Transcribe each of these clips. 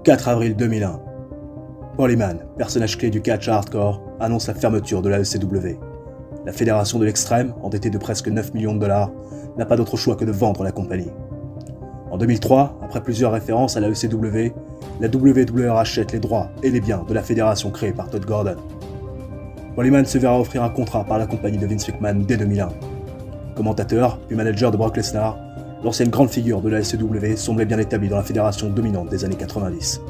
4 avril 2001. Paul Heyman, personnage clé du catch hardcore, annonce la fermeture de la ECW. La fédération de l'extrême, endettée de presque 9 millions de dollars, n'a pas d'autre choix que de vendre la compagnie. En 2003, après plusieurs références à la ECW, la WWE rachète les droits et les biens de la fédération créée par Todd Gordon. Paul Heyman se verra offrir un contrat par la compagnie de Vince McMahon dès 2001. Commentateur, puis manager de Brock Lesnar, l'ancienne grande figure de la ECW semblait bien établi dans la fédération dominante des années 90.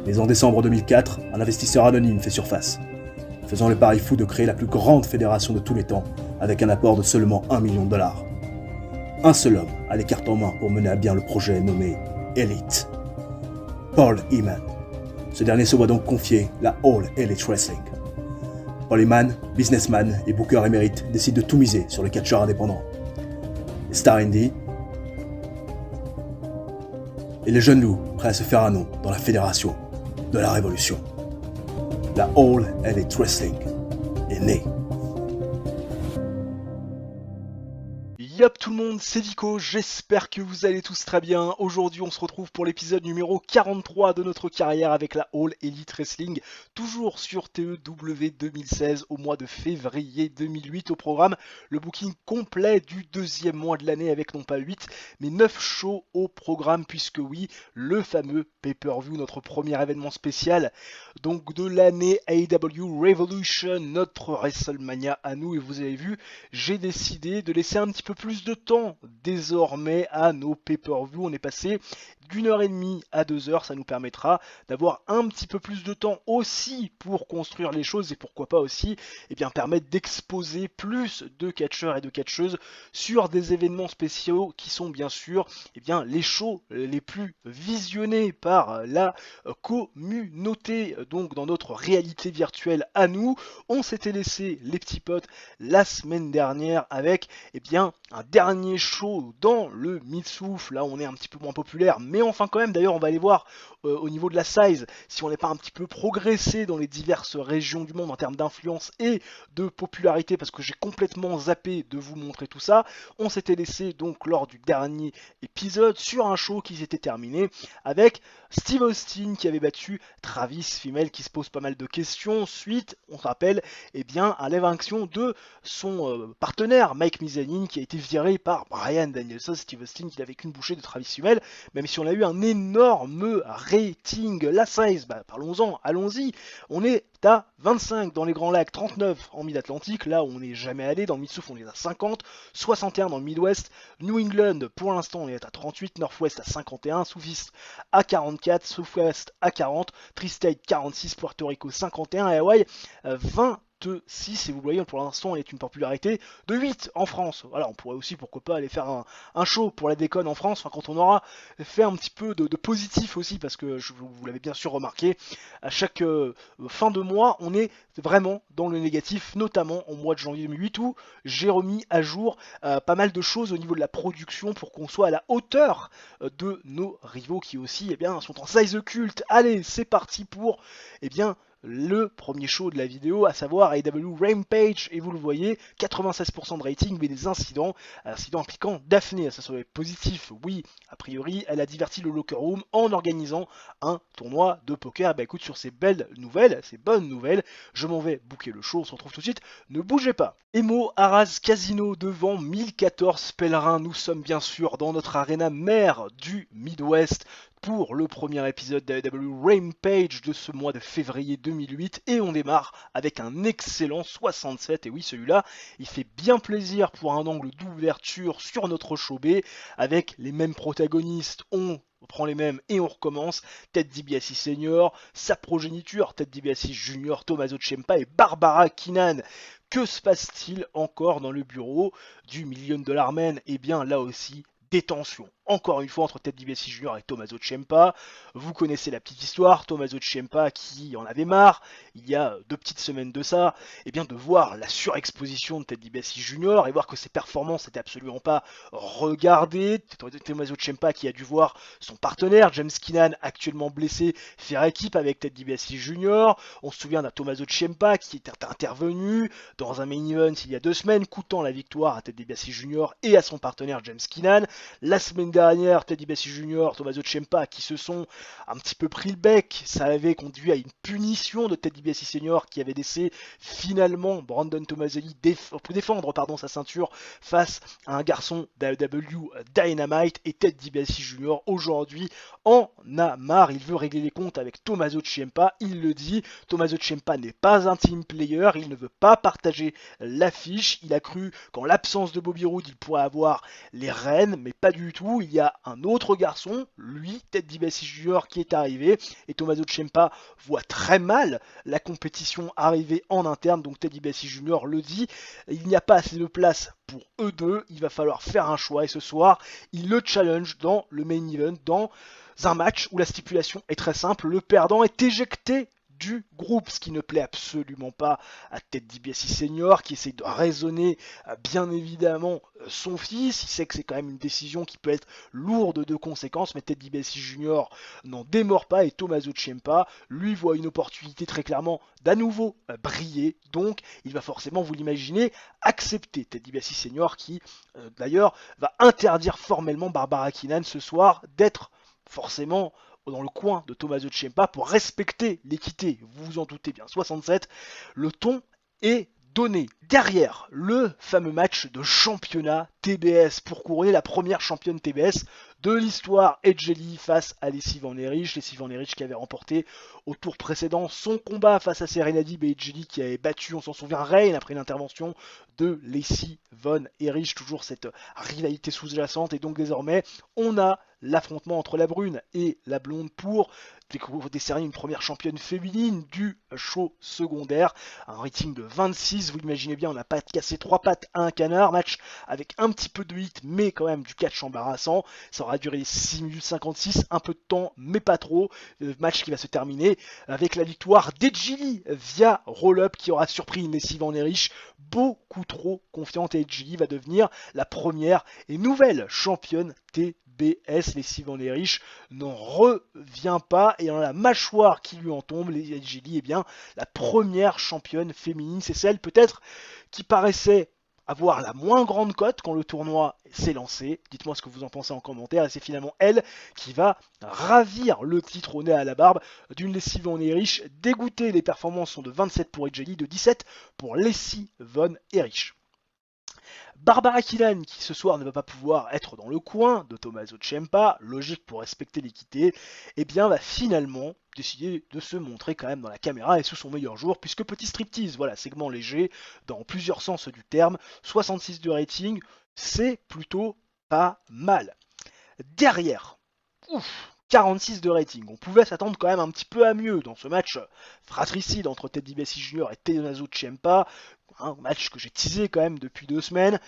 Mais en décembre 2004, un investisseur anonyme fait surface, faisant le pari fou de créer la plus grande fédération de tous les temps avec un apport de seulement 1 million de dollars. Un seul homme a les cartes en main pour mener à bien le projet nommé Elite. Paul Heyman. Ce dernier se voit donc confier la All Elite Wrestling. Paul Heyman, businessman et booker émérite, décide de tout miser sur le catcheur indépendant. Les stars indie et les jeunes loups prêts à se faire un nom dans la fédération de la révolution. La All Elite Wrestling est née. Yop tout le monde, c'est Vico, j'espère que vous allez tous très bien. Aujourd'hui on se retrouve pour l'épisode numéro 43 de notre carrière avec la All Elite Wrestling, toujours sur TEW 2016 au mois de février 2008 au programme. Le booking complet du deuxième mois de l'année avec non pas 8 mais 9 shows au programme, puisque oui, le fameux pay-per-view, notre premier événement spécial donc de l'année AEW Revolution, notre WrestleMania à nous. Et vous avez vu, j'ai décidé de laisser un petit peu plus de temps désormais à nos pay-per-view. On est passé d'1h30 à 2h, ça nous permettra d'avoir un petit peu plus de temps aussi pour construire les choses et pourquoi pas aussi permettre d'exposer plus de catcheurs et de catcheuses sur des événements spéciaux qui sont bien sûr les shows les plus visionnés par la communauté. Donc dans notre réalité virtuelle à nous, on s'était laissé les petits potes la semaine dernière avec un dernier show dans le mid-souffle. Là on est un petit peu moins populaire, mais enfin quand même, d'ailleurs on va aller voir au niveau de la size si on n'est pas un petit peu progressé dans les diverses régions du monde en termes d'influence et de popularité, parce que j'ai complètement zappé de vous montrer tout ça. On s'était laissé donc lors du dernier épisode sur un show qui s'était terminé avec Steve Austin qui avait battu Travis Fimmel, qui se pose pas mal de questions suite, on se rappelle, à l'éviction de son partenaire Mike Mizanin, qui a été viré par Bryan Danielson. Steve Austin qui n'avait qu'une bouchée de Travis Fimmel, même si on a eu un énorme rating. La size, parlons-en, allons-y. On est à 25 dans les Grands Lacs, 39 en Mid-Atlantique, là où on n'est jamais allé. Dans le Mid-South on est à 50, 61 dans le Midwest. New England pour l'instant on est à 38, Northwest à 51, Southeast à 44, Southwest à 40, Tri-State 46, Puerto Rico 51 et Hawaï 26. Et vous voyez, pour l'instant on est une popularité de 8 en France. Voilà, on pourrait aussi pourquoi pas aller faire un show pour la déconne en France, quand on aura fait un petit peu de positif aussi, parce que vous l'avez bien sûr remarqué, à chaque fin de mois on est vraiment dans le négatif, notamment au mois de janvier 2008 où j'ai remis à jour pas mal de choses au niveau de la production pour qu'on soit à la hauteur de nos rivaux qui aussi sont en size culte. Allez, c'est parti pour le premier show de la vidéo, à savoir AEW Rampage, et vous le voyez, 96% de rating, mais des incidents impliquant Daphné. Ça serait positif, oui, a priori, elle a diverti le locker room en organisant un tournoi de poker. Écoute, sur ces belles nouvelles, ces bonnes nouvelles, je m'en vais booker le show, on se retrouve tout de suite, ne bougez pas. Emo Arras Casino devant 1014 pèlerins, nous sommes bien sûr dans notre arena mère du Midwest, pour le premier épisode d'AEW Rampage de ce mois de février 2008, et on démarre avec un excellent 67, et oui, celui-là il fait bien plaisir pour un angle d'ouverture sur notre show B avec les mêmes protagonistes. On prend les mêmes et on recommence. Ted DiBiase Senior, sa progéniture, Ted DiBiase Junior, Tommaso Ciampa et Barbara Keenan. Que se passe-t-il encore dans le bureau du Million Dollar Man? Là aussi, des tensions, encore une fois, entre Ted DiBiase Jr. et Tommaso Ciampa. Vous connaissez la petite histoire, Tommaso Ciampa qui en avait marre, il y a 2 petites semaines de ça, de voir la surexposition de Ted DiBiase Jr. et voir que ses performances n'étaient absolument pas regardées. Tommaso Ciampa qui a dû voir son partenaire, James Keenan, actuellement blessé, faire équipe avec Ted DiBiase Jr. On se souvient d'un Tommaso Ciampa qui était intervenu dans un main event il y a 2 semaines, coûtant la victoire à Ted DiBiase Jr. et à son partenaire James Keenan. La semaine dernière, Ted DiBiase Jr., Tommaso Ciampa, qui se sont un petit peu pris le bec. Ça avait conduit à une punition de Ted DiBiase Sr. qui avait laissé finalement Brandon Tomaselli défendre sa ceinture face à un garçon d'AEW Dynamite. Et Ted DiBiase Jr. aujourd'hui en a marre. Il veut régler les comptes avec Tommaso Ciampa. Il le dit, Tommaso Ciampa n'est pas un team player. Il ne veut pas partager l'affiche. Il a cru qu'en l'absence de Bobby Roode, il pourrait avoir les rênes, mais pas du tout. Il y a un autre garçon, lui, Ted DiBiase Jr., qui est arrivé, et Tommaso Ciampa voit très mal la compétition arriver en interne, donc Ted DiBiase Jr. le dit, il n'y a pas assez de place pour eux deux, il va falloir faire un choix, et ce soir, il le challenge dans le main event, dans un match où la stipulation est très simple, le perdant est éjecté du groupe, ce qui ne plaît absolument pas à Ted DiBiase Senior, qui essaie de raisonner bien évidemment son fils. Il sait que c'est quand même une décision qui peut être lourde de conséquences, mais Ted DiBiase Jr. n'en démord pas, et Tommaso Ciampa lui voit une opportunité très clairement d'à nouveau briller, donc il va forcément, vous l'imaginez, accepter Ted DiBiase Senior, qui d'ailleurs va interdire formellement Barbara Keenan ce soir d'être forcément dans le coin de Tommaso Ciampa pour respecter l'équité, vous vous en doutez bien. 67, le ton est donné. Derrière, le fameux match de championnat TBS pour couronner la première championne TBS de l'histoire, Edge Lee face à Lacey Van Erich. Lacey Van Erich qui avait remporté au tour précédent son combat face à Serena Deeb, et Edge Lee qui avait battu, on s'en souvient, Reign après une intervention de Lacey Van Erich. Toujours cette rivalité sous-jacente, et donc désormais on a l'affrontement entre la brune et la blonde pour décerner une première championne féminine du show secondaire. Un rating de 26, vous l'imaginez bien, on n'a pas cassé 3 pattes à un canard. Match avec un petit peu de hit, mais quand même du catch embarrassant. Ça aura duré 6 minutes 56, un peu de temps, mais pas trop. Match qui va se terminer avec la victoire d'Edge Lee via roll-up, qui aura surpris une Lacey Van Erich beaucoup trop confiante, et Edge Lee va devenir la première et nouvelle championne TBS. Lacey Van Erich n'en revient pas, et dans la mâchoire qui lui en tombe, Edge Lee est bien la première championne féminine. C'est celle peut-être qui paraissait avoir la moins grande cote quand le tournoi s'est lancé. Dites-moi ce que vous en pensez en commentaire, et c'est finalement elle qui va ravir le titre au nez à la barbe d'une Lacey Van Erich. Dégoûté, les performances sont de 27 pour Edge Lee, de 17 pour Lacey Van Erich. Barbara Keenan, qui ce soir ne va pas pouvoir être dans le coin de Tommaso Ciampa, logique pour respecter l'équité, eh bien va finalement décider de se montrer quand même dans la caméra et sous son meilleur jour, puisque petit striptease, voilà, segment léger dans plusieurs sens du terme, 66 de rating, c'est plutôt pas mal. Derrière, 46 de rating. On pouvait s'attendre quand même un petit peu à mieux dans ce match fratricide entre Ted DiBiase Jr. et Tommaso Ciampa. Un match que j'ai teasé quand même depuis 2 semaines.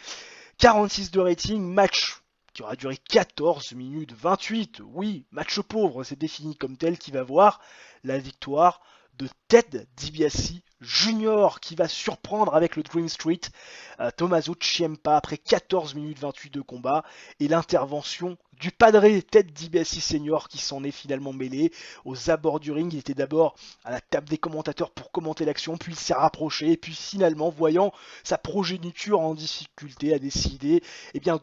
46 de rating, match qui aura duré 14 minutes 28. Oui, match pauvre, c'est défini comme tel, qui va voir la victoire de Ted DiBiase Jr. qui va surprendre avec le Dream Street Tommaso Ciampa après 14 minutes 28 de combat, et l'intervention du padre Ted DiBiase Senior qui s'en est finalement mêlé aux abords du ring. Il était d'abord à la table des commentateurs pour commenter l'action, puis il s'est rapproché, et puis finalement, voyant sa progéniture en difficulté, a décidé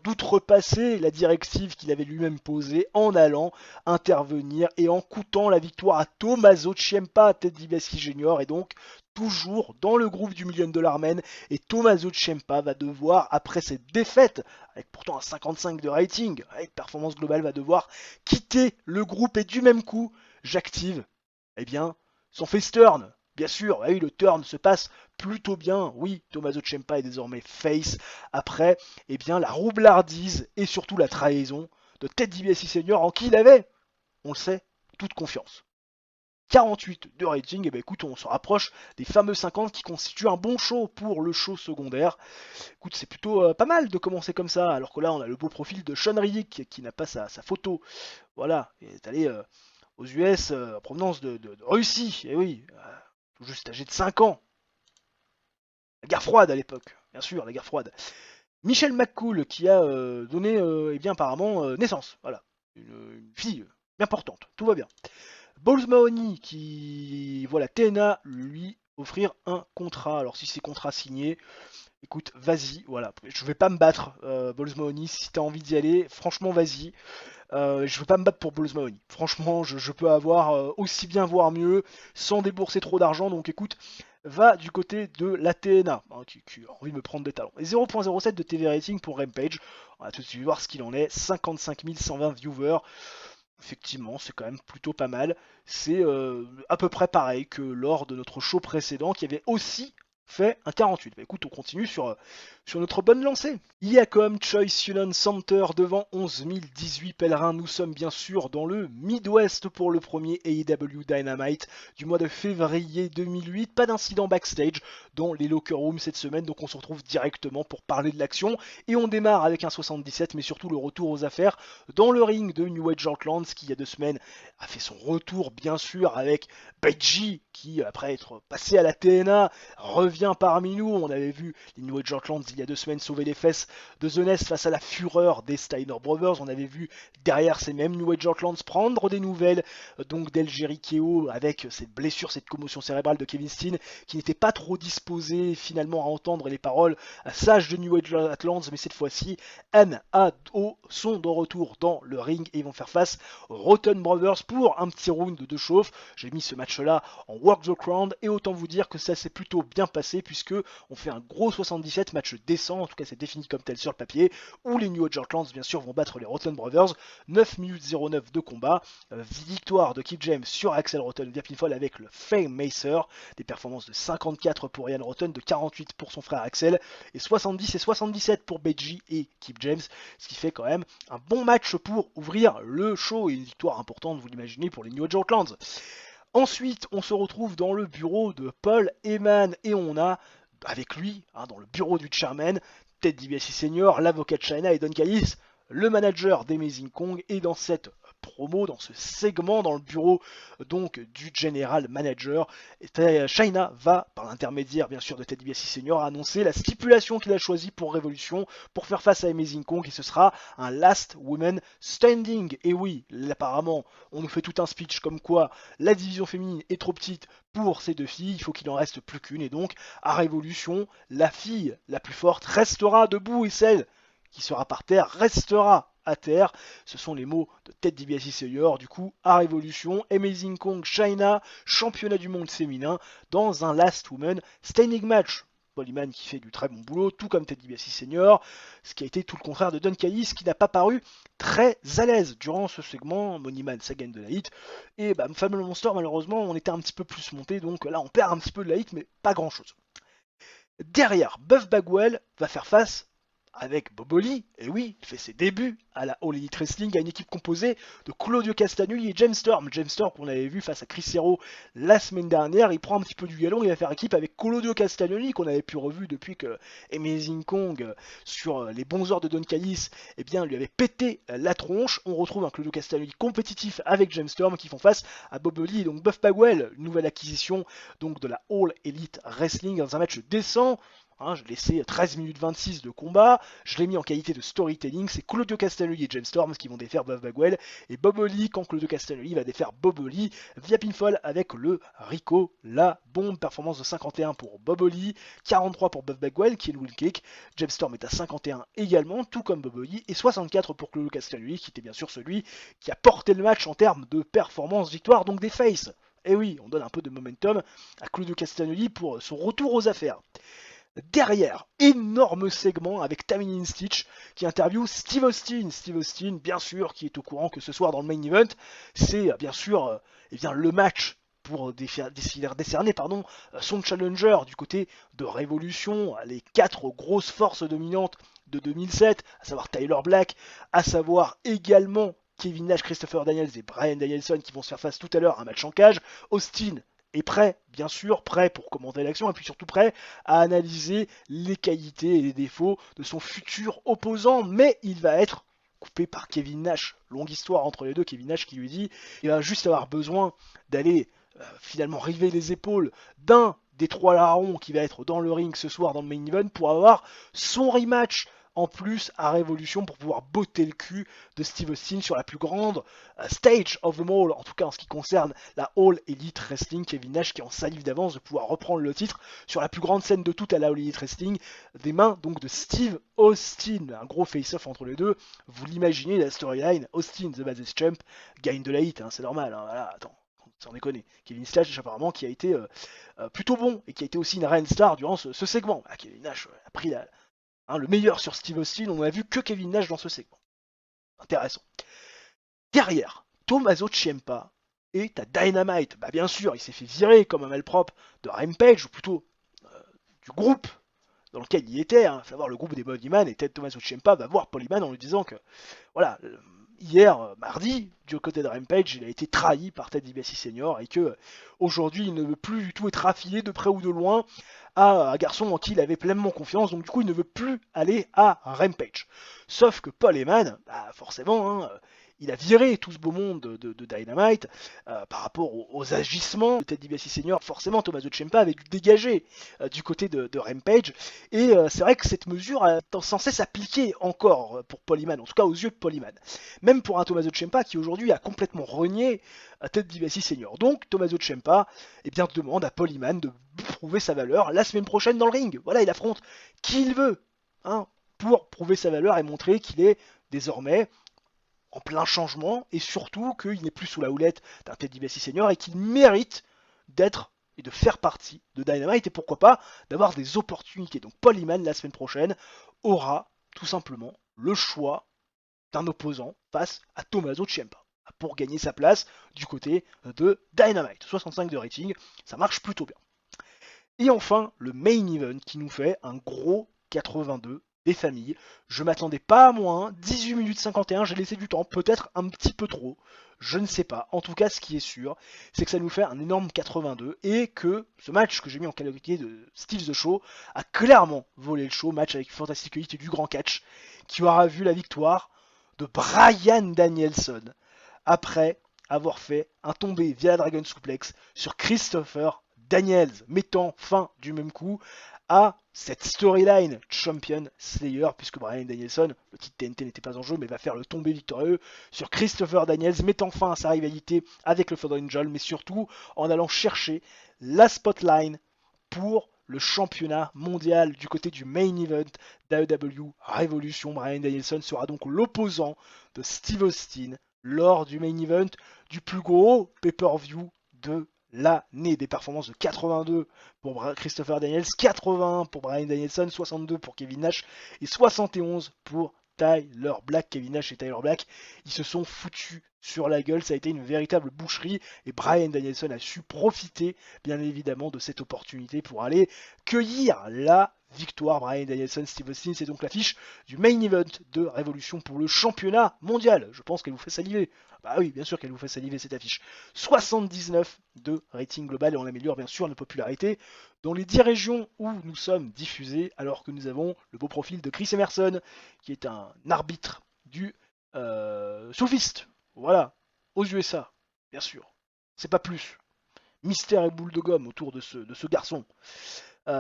d'outrepasser la directive qu'il avait lui-même posée en allant intervenir et en coûtant la victoire à Tommaso Ciampa, Ted DiBiase Jr. Et donc toujours dans le groupe du $1 million men, et Tommaso Ciampa va devoir, après cette défaite, avec pourtant un 55 de rating, avec performance globale, va devoir quitter le groupe, et du même coup, j'active, son face turn. Bien sûr, oui, le turn se passe plutôt bien. Oui, Tommaso Ciampa est désormais face après, la roublardise et surtout la trahison de Ted DiBiase Senior, en qui il avait, on le sait, toute confiance. 48 de rating, et écoute, on se rapproche des fameux 50 qui constituent un bon show pour le show secondaire. Écoute, c'est plutôt pas mal de commencer comme ça, alors que là on a le beau profil de Sean Riddick qui n'a pas sa photo. Voilà, il est allé aux US en provenance de Russie, et oui, tout juste âgé de 5 ans. La guerre froide à l'époque, bien sûr, la guerre froide. Michelle McCool qui a donné apparemment naissance, voilà, une fille bien portante, tout va bien. Balls Mahoney qui voit la TNA lui offrir un contrat. Alors si c'est contrat signé, écoute, vas-y, voilà. Je vais pas me battre, Balls Mahoney, si t'as envie d'y aller, franchement, vas-y. Je veux pas me battre pour Balls Mahoney. Franchement, je peux avoir aussi bien, voire mieux, sans débourser trop d'argent. Donc écoute, va du côté de la TNA, hein, qui a envie de me prendre des talons. Et 0.07 de TV rating pour Rampage. On va tout de suite voir ce qu'il en est. 55 120 viewers. Effectivement, c'est quand même plutôt pas mal. C'est à peu près pareil que lors de notre show précédent qui avait aussi fait un 48. Bah écoute, on continue sur notre bonne lancée. Iacom Choice Yulon Center devant 11 018 pèlerins. Nous sommes bien sûr dans le Midwest pour le premier AEW Dynamite du mois de février 2008. Pas d'incident backstage dans les locker rooms cette semaine, donc on se retrouve directement pour parler de l'action. Et on démarre avec un 77, mais surtout le retour aux affaires dans le ring de New Age Outlands qui il y a 2 semaines a fait son retour bien sûr avec Beiji qui après être passé à la TNA revient parmi nous. On avait vu les New Age Outlands il y a 2 semaines sauver les fesses de The Nest face à la fureur des Steiner Brothers. On avait vu derrière ces mêmes New Age Outlands prendre des nouvelles donc d'El Jericho avec cette blessure, cette commotion cérébrale de Kevin Steen qui n'était pas trop disposé finalement à entendre les paroles sages de New Age Outlands, mais cette fois-ci NAO sont de retour dans le ring et ils vont faire face aux Rotten Brothers pour un petit round de chauffe. J'ai mis ce match-là en Work the Crowd et autant vous dire que ça s'est plutôt bien passé puisque on fait un gros 77, match décent, en tout cas c'est défini comme tel sur le papier, où les New Age Outlands bien sûr vont battre les Rotten Brothers. 9 minutes 09 de combat, victoire de Kip James sur Axel Rotten via pinfall avec le Fame Macer, des performances de 54 pour Ian Rotten, de 48 pour son frère Axel, et 70 et 77 pour Beiji et Kip James, ce qui fait quand même un bon match pour ouvrir le show et une victoire importante, vous l'imaginez, pour les New Age Outlands. Ensuite, on se retrouve dans le bureau de Paul Heyman et on a avec lui, hein, dans le bureau du chairman, Ted DiBiase Senior, l'avocat de China et Don Callis, le manager d'Amazing Kong, et dans cette promo, dans ce segment, dans le bureau donc du general manager, China va, par l'intermédiaire bien sûr de Ted DiBiase Senior, annoncer la stipulation qu'il a choisie pour Révolution, pour faire face à Amazing Kong, et ce sera un Last Woman Standing. Et oui, apparemment, on nous fait tout un speech comme quoi la division féminine est trop petite pour ces 2 filles, il faut qu'il en reste plus qu'une, et donc à Révolution, la fille la plus forte restera debout et celle qui sera par terre restera à terre. Ce sont les mots de Ted DiBiase Senior. Du coup, à Révolution, Amazing Kong China, championnat du monde féminin, dans un Last Woman Standing Match. Paul Heyman qui fait du très bon boulot, tout comme Ted DiBiase Senior, ce qui a été tout le contraire de Don Callis, qui n'a pas paru très à l'aise durant ce segment. Moneyman, ça gagne de la hit, et Family Monster, malheureusement, on était un petit peu plus monté, donc là on perd un petit peu de la hit, mais pas grand chose. Derrière, Buff Bagwell va faire face avec Boboli, et oui, il fait ses débuts à la All Elite Wrestling, à une équipe composée de Claudio Castagnoli et James Storm. James Storm qu'on avait vu face à Chris Hero la semaine dernière, il prend un petit peu du galon, il va faire équipe avec Claudio Castagnoli qu'on avait pu revu depuis que Amazing Kong sur les bons heures de Don Callis, eh bien lui avait pété la tronche. On retrouve un Claudio Castagnoli compétitif avec James Storm qui font face à Boboli et donc Buff Bagwell, une nouvelle acquisition donc de la All Elite Wrestling dans un match décent. Hein, je laissé 13 minutes 26 de combat, je l'ai mis en qualité de storytelling, c'est Claudio Castagnoli et James Storm qui vont défaire Buff Bagwell, et Bob Holly quand Claudio Castagnoli va défaire Bob Holly via pinfall avec le Rico, la bombe, performance de 51 pour Bob Holly, 43 pour Buff Bagwell qui est le wheel kick, James Storm est à 51 également, tout comme Bob Holly, et 64 pour Claudio Castagnoli qui était bien sûr celui qui a porté le match en termes de performance victoire, donc des faces. Et oui, on donne un peu de momentum à Claudio Castagnoli pour son retour aux affaires. Derrière, énorme segment avec Taminin Stitch qui interviewe Steve Austin. Steve Austin, bien sûr, qui est au courant que ce soir dans le main event, c'est bien sûr le match pour décerner son challenger du côté de Révolution, les 4 grosses forces dominantes de 2007, à savoir Tyler Black, à savoir également Kevin Nash, Christopher Daniels et Bryan Danielson qui vont se faire face tout à l'heure à un match en cage. Austin est prêt, bien sûr, prêt pour commenter l'action et puis surtout prêt à analyser les qualités et les défauts de son futur opposant, mais il va être coupé par Kevin Nash. Longue histoire entre les deux, Kevin Nash qui lui dit il va juste avoir besoin d'aller finalement river les épaules d'un des 3 larrons qui va être dans le ring ce soir dans le main event pour avoir son rematch en plus à Révolution pour pouvoir botter le cul de Steve Austin sur la plus grande stage of them all, en tout cas en ce qui concerne la All Elite Wrestling. Kevin Nash qui en salive d'avance de pouvoir reprendre le titre sur la plus grande scène de toute à la All Elite Wrestling, des mains donc de Steve Austin. Un gros face-off entre les deux, vous l'imaginez, la storyline, Austin the Baddest Champ gagne de la hit, hein, c'est normal, hein, voilà, attends. Sans déconner. Kevin Nash apparemment qui a été plutôt bon et qui a été aussi une reine star durant ce segment. Ah, Kevin Nash a pris le meilleur sur Steve Austin, on n'a vu que Kevin Nash dans ce segment. Intéressant. Derrière, Tommaso Ciampa est à Dynamite. Bah bien sûr, il s'est fait virer comme un malpropre de Rampage, ou plutôt du groupe dans lequel il était, à savoir le groupe des Bodyman, et Ted Tommaso Ciampa va voir Paul Heyman en lui disant que, voilà, hier, mardi, du côté de Rampage, il a été trahi par Ted DiBiase Senior et que aujourd'hui, il ne veut plus du tout être affilié de près ou de loin à un garçon en qui il avait pleinement confiance, donc du coup, il ne veut plus aller à Rampage. Sauf que Paul Heyman, bah, forcément, hein, il a viré tout ce beau monde de Dynamite par rapport aux agissements de Ted DiBiase Senior. Forcément, Tommaso Ciampa avait dû dégager du côté de Rampage. Et c'est vrai que cette mesure est censée s'appliquer encore pour Paul Heyman, en tout cas aux yeux de Paul Heyman. Même pour un Tommaso Ciampa qui aujourd'hui a complètement renié Ted DiBiase Senior. Donc Tommaso Ciampa demande à Paul Heyman de prouver sa valeur la semaine prochaine dans le ring. Voilà, il affronte qui il veut, hein, pour prouver sa valeur et montrer qu'il est désormais en plein changement, et surtout qu'il n'est plus sous la houlette d'un Ted DiBiase Senior et qu'il mérite d'être et de faire partie de Dynamite, et pourquoi pas d'avoir des opportunités. Donc Paul Heyman la semaine prochaine aura tout simplement le choix d'un opposant face à Tommaso Ciampa pour gagner sa place du côté de Dynamite. 65 de rating, ça marche plutôt bien. Et enfin, le main event qui nous fait un gros 82 des familles. Je m'attendais pas à moins, 18 minutes 51, j'ai laissé du temps, peut-être un petit peu trop, je ne sais pas. En tout cas, ce qui est sûr, c'est que ça nous fait un énorme 82 et que ce match que j'ai mis en qualité de Steve the Show a clairement volé le show. Match avec Fantastic Elite et du grand catch qui aura vu la victoire de Bryan Danielson après avoir fait un tombé via la Dragon Suplex sur Christopher Daniels, mettant fin du même coup à cette storyline Champion Slayer, puisque Bryan Danielson, le titre TNT n'était pas en jeu, mais va faire le tombé victorieux sur Christopher Daniels, mettant fin à sa rivalité avec le Fedor Angel, mais surtout en allant chercher la spotline pour le championnat mondial du côté du main event d'AEW Revolution. Bryan Danielson sera donc l'opposant de Steve Austin lors du main event du plus gros pay-per-view de l'année. Des performances de 82 pour Christopher Daniels, 81 pour Bryan Danielson, 62 pour Kevin Nash et 71 pour Tyler Black. Kevin Nash et Tyler Black, ils se sont foutus sur la gueule, ça a été une véritable boucherie et Bryan Danielson a su profiter bien évidemment de cette opportunité pour aller cueillir la victoire. Bryan Danielson, Steve Austin, c'est donc l'affiche du main event de Révolution pour le championnat mondial. Je pense qu'elle vous fait saliver. Bah oui, bien sûr qu'elle vous fait saliver cette affiche. 79 de rating global et on améliore bien sûr la popularité dans les 10 régions où nous sommes diffusés, alors que nous avons le beau profil de Chris Emerson, qui est un arbitre du sophiste. Voilà, aux USA, bien sûr. C'est pas plus. Mystère et boule de gomme autour de ce garçon.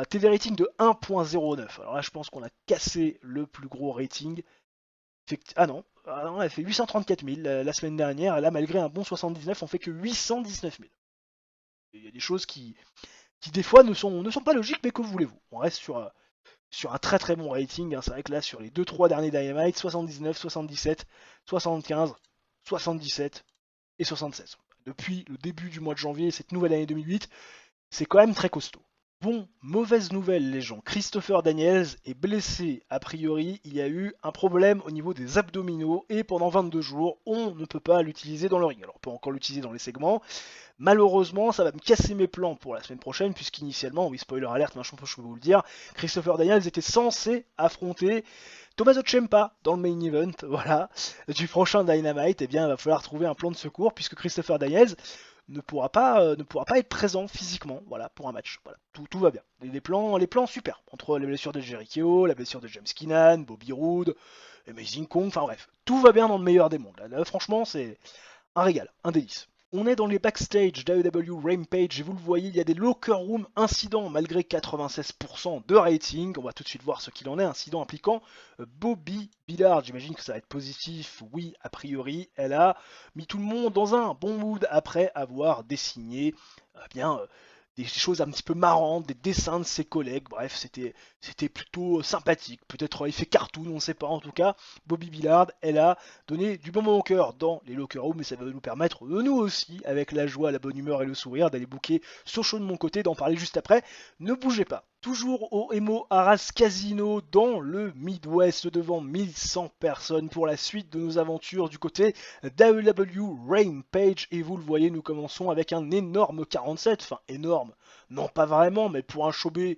TV rating de 1.09. Alors là, je pense qu'on a cassé le plus gros rating. Ah non, elle fait 834 000 la semaine dernière. Et là, malgré un bon 79, on fait que 819 000. Il y a des choses qui des fois ne sont pas logiques, mais que voulez-vous. On reste sur un très très bon rating. Hein. C'est vrai que là, sur les 2-3 derniers Dynamite, 79, 77, 75, 77 et 76. Depuis le début du mois de janvier, cette nouvelle année 2008, c'est quand même très costaud. Bon, mauvaise nouvelle les gens, Christopher Daniels est blessé. A priori, il y a eu un problème au niveau des abdominaux et pendant 22 jours, on ne peut pas l'utiliser dans le ring. Alors on peut encore l'utiliser dans les segments. Malheureusement, ça va me casser mes plans pour la semaine prochaine, puisqu'initialement, oui, spoiler alert, je peux vous le dire, Christopher Daniels était censé affronter Tommaso Ciampa dans le main event, voilà, du prochain Dynamite. Eh bien, il va falloir trouver un plan de secours, puisque Christopher Daniels ne pourra pas être présent physiquement, voilà, pour un match. Voilà, tout va bien. Les plans super. Entre les blessures de Jericho, la blessure de James Keenan, Bobby Roode, Amazing Kong, enfin bref, tout va bien dans le meilleur des mondes. Là, franchement, c'est un régal, un délice. On est dans les backstage d'AEW Rampage et vous le voyez, il y a des locker room incidents malgré 96% de rating. On va tout de suite voir ce qu'il en est. Incident impliquant Bobby Billard. J'imagine que ça va être positif. Oui, a priori, elle a mis tout le monde dans un bon mood après avoir dessiné des choses un petit peu marrantes, des dessins de ses collègues. Bref, c'était plutôt sympathique. Peut-être effet cartoon, on ne sait pas. En tout cas, Bobby Billard, elle a donné du bon au cœur dans les locker rooms, mais ça va nous permettre, nous aussi, avec la joie, la bonne humeur et le sourire, d'aller booker Sochaux de mon côté, d'en parler juste après. Ne bougez pas. Toujours au Emo Arras Casino dans le Midwest devant 1100 personnes pour la suite de nos aventures du côté d'AEW Rampage. Et vous le voyez, nous commençons avec un énorme 47. Enfin, énorme. Non, pas vraiment, mais pour un showbé,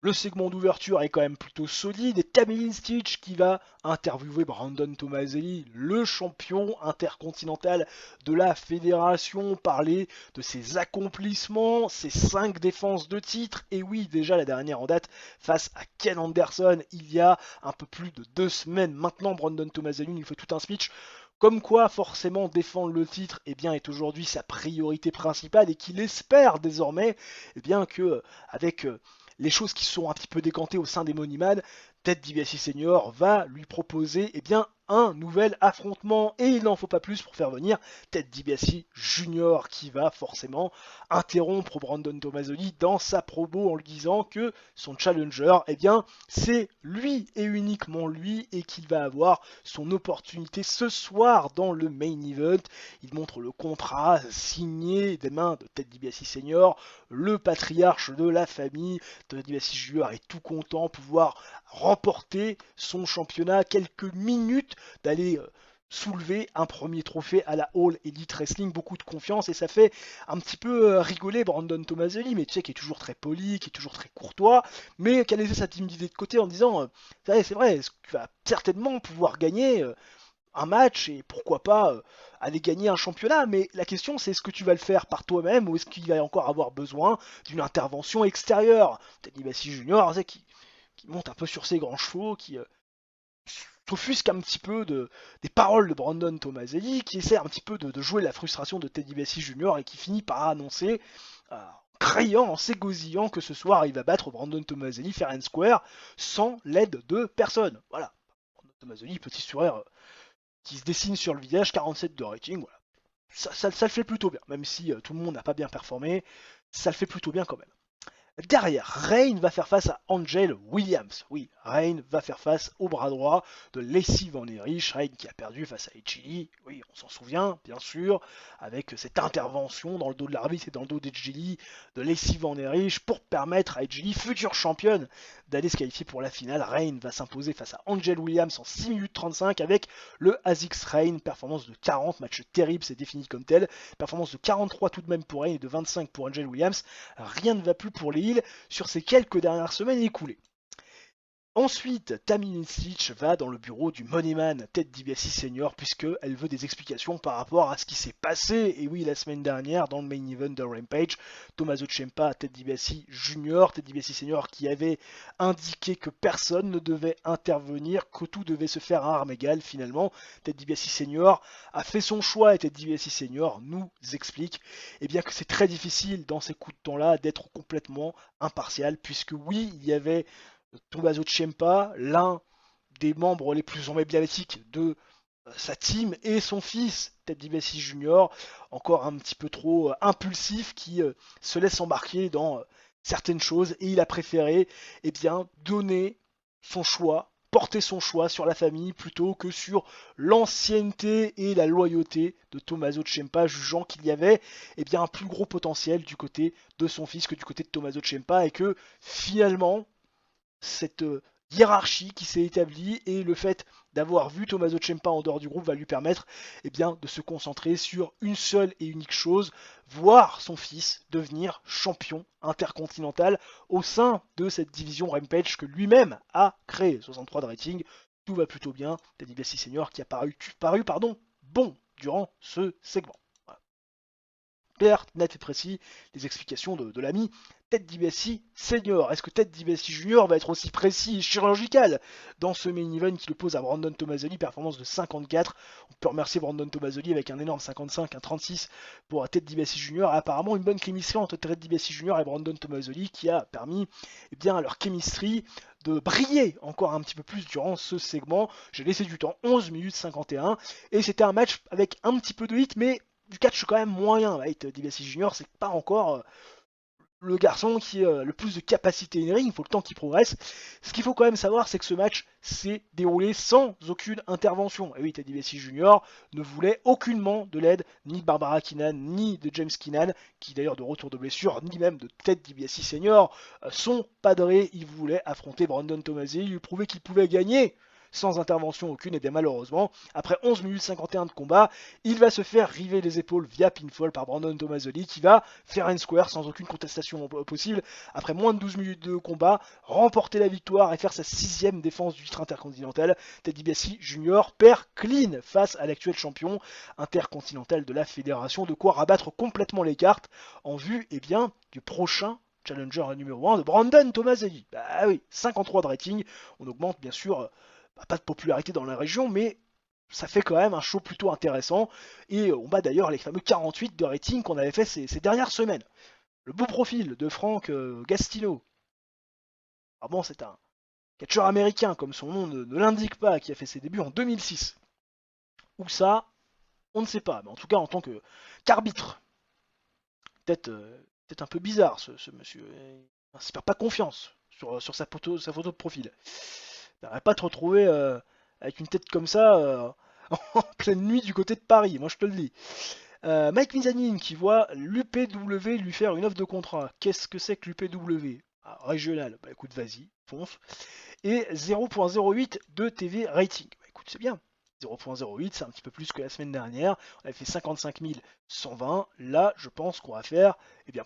le segment d'ouverture est quand même plutôt solide et Tammy Stitch qui va interviewer Brandon Tomaselli, le champion intercontinental de la fédération, parler de ses accomplissements, ses 5 défenses de titre, et oui, déjà la dernière en date face à Ken Anderson il y a un peu plus de 2 semaines maintenant. Brandon Tomaselli il fait tout un speech comme quoi forcément défendre le titre est aujourd'hui sa priorité principale et qu'il espère désormais que avec les choses qui sont un petit peu décantées au sein des Moneyman, Ted DiBiase Senior va lui proposer un nouvel affrontement et il n'en faut pas plus pour faire venir Ted DiBiase Junior qui va forcément interrompre Brandon Tomaselli dans sa promo en lui disant que son challenger, c'est lui et uniquement lui et qu'il va avoir son opportunité ce soir dans le main event. Il montre le contrat signé des mains de Ted DiBiase Senior, le patriarche de la famille. Ted DiBiase Junior est tout content de pouvoir remporter son championnat, quelques minutes d'aller soulever un premier trophée à la All Elite Wrestling, beaucoup de confiance et ça fait un petit peu rigoler Brandon Tomaselli, mais tu sais qui est toujours très poli, qui est toujours très courtois, mais qui a laissé sa timidité de côté en disant c'est vrai, tu vas certainement pouvoir gagner un match et pourquoi pas aller gagner un championnat, mais la question c'est est-ce que tu vas le faire par toi-même ou est-ce qu'il va encore avoir besoin d'une intervention extérieure. Teddy DiBiase Junior, c'est qui monte un peu sur ses grands chevaux, qui s'offusque un petit peu des paroles de Brandon Tomaselli, qui essaie un petit peu de jouer la frustration de Ted DiBiase Jr. et qui finit par annoncer, en criant, en s'égosillant, que ce soir il va battre Brandon Tomaselli fair and square sans l'aide de personne. Voilà. Brandon Tomaselli, petit sourire qui se dessine sur le visage, 47 de rating, voilà. Ça le fait plutôt bien, même si tout le monde n'a pas bien performé, ça le fait plutôt bien quand même. Derrière, Reign va faire face à Angel Williams. Oui, Reign va faire face au bras droit de Lacey Van Erich. Reign qui a perdu face à Edge. Oui, on s'en souvient, bien sûr, avec cette intervention dans le dos de l'arbitre et dans le dos d'Edge de Lacey Van Erich pour permettre à Edge, future championne, d'aller se qualifier pour la finale. Reign va s'imposer face à Angel Williams en 6 minutes 35 avec le ASICS Reign. Performance de 40, match terrible, c'est défini comme tel. Performance de 43 tout de même pour Reign et de 25 pour Angel Williams. Rien ne va plus pour les heels sur ces quelques dernières semaines écoulées. Ensuite, Tammy Stitch va dans le bureau du Moneyman Ted DiBiase Senior puisqu'elle veut des explications par rapport à ce qui s'est passé. Et oui, la semaine dernière, dans le main event de Rampage, Tommaso Ciampa, Ted DiBiase Jr., Ted DiBiase Senior qui avait indiqué que personne ne devait intervenir, que tout devait se faire à armes égales. Finalement, Ted DiBiase Senior a fait son choix et Ted DiBiase Senior nous explique que c'est très difficile dans ces coups de temps-là d'être complètement impartial puisque oui, il y avait Tommaso Ciampa, l'un des membres les plus emblématiques de sa team, et son fils, Ted DiBiase Jr., encore un petit peu trop impulsif, qui se laisse embarquer dans certaines choses, et il a préféré donner son choix, porter son choix sur la famille plutôt que sur l'ancienneté et la loyauté de Tommaso Ciampa, jugeant qu'il y avait un plus gros potentiel du côté de son fils que du côté de Tommaso Ciampa, et que finalement cette hiérarchie qui s'est établie et le fait d'avoir vu Tommaso Ciampa en dehors du groupe va lui permettre de se concentrer sur une seule et unique chose, voir son fils devenir champion intercontinental au sein de cette division Rampage que lui-même a créé. 63 de rating, tout va plutôt bien. Ted DiBiase Senior qui a paru bon durant ce segment. Voilà. clair, net et précis les explications de l'ami Ted DiBiase Senior. Est-ce que Ted DiBiase Junior va être aussi précis et chirurgical dans ce main event qui le pose à Brandon Tomaselli, performance de 54. On peut remercier Brandon Tomaselli avec un énorme 55, un 36 pour Ted DiBiase Junior. Apparemment une bonne chemistry entre Ted DiBiase Junior et Brandon Tomaselli qui a permis à leur chemistry de briller encore un petit peu plus durant ce segment. J'ai laissé du temps, 11 minutes 51, et c'était un match avec un petit peu de hit, mais du catch quand même moyen. Ted DiBiase Junior, c'est pas encore le garçon qui a le plus de capacité in ring, il faut le temps qu'il progresse. Ce qu'il faut quand même savoir, c'est que ce match s'est déroulé sans aucune intervention. Et oui, Ted DiBiase Jr. ne voulait aucunement de l'aide, ni de Barbara Keenan, ni de James Keenan, qui d'ailleurs de retour de blessure, ni même de Ted DiBiase Senior. Son padré, il voulait affronter Brandon Tomaselli, lui prouver qu'il pouvait gagner sans intervention aucune, et bien malheureusement, après 11 minutes 51 de combat, il va se faire river les épaules via pinfall par Brandon Tomaselli, qui va faire un square sans aucune contestation possible, après moins de 12 minutes de combat, remporter la victoire et faire sa 6ème défense du titre intercontinental. Ted DiBiase Jr. perd clean face à l'actuel champion intercontinental de la fédération, de quoi rabattre complètement les cartes en vue du prochain challenger numéro 1 de Brandon Tomaselli. Bah oui, 53 de rating, on augmente bien sûr pas de popularité dans la région, mais ça fait quand même un show plutôt intéressant. Et on bat d'ailleurs les fameux 48 de rating qu'on avait fait ces dernières semaines. Le beau profil de Frank Gastino. Ah bon, c'est un catcheur américain, comme son nom ne l'indique pas, qui a fait ses débuts en 2006. Où ça, on ne sait pas. Mais en tout cas, en tant qu'arbitre, peut-être un peu bizarre ce monsieur. Il n'inspire pas confiance sur sa photo de profil. T'aurais pas te retrouver avec une tête comme ça en pleine nuit du côté de Paris, moi je te le dis. Mike Mizanin qui voit l'UPW lui faire une offre de contrat. Qu'est-ce que c'est que l'UPW? Régional, bah écoute, vas-y, fonce. Et 0.08 de TV rating. Bah écoute, c'est bien. 0.08, c'est un petit peu plus que la semaine dernière. On avait fait 55 120. Là, je pense qu'on va faire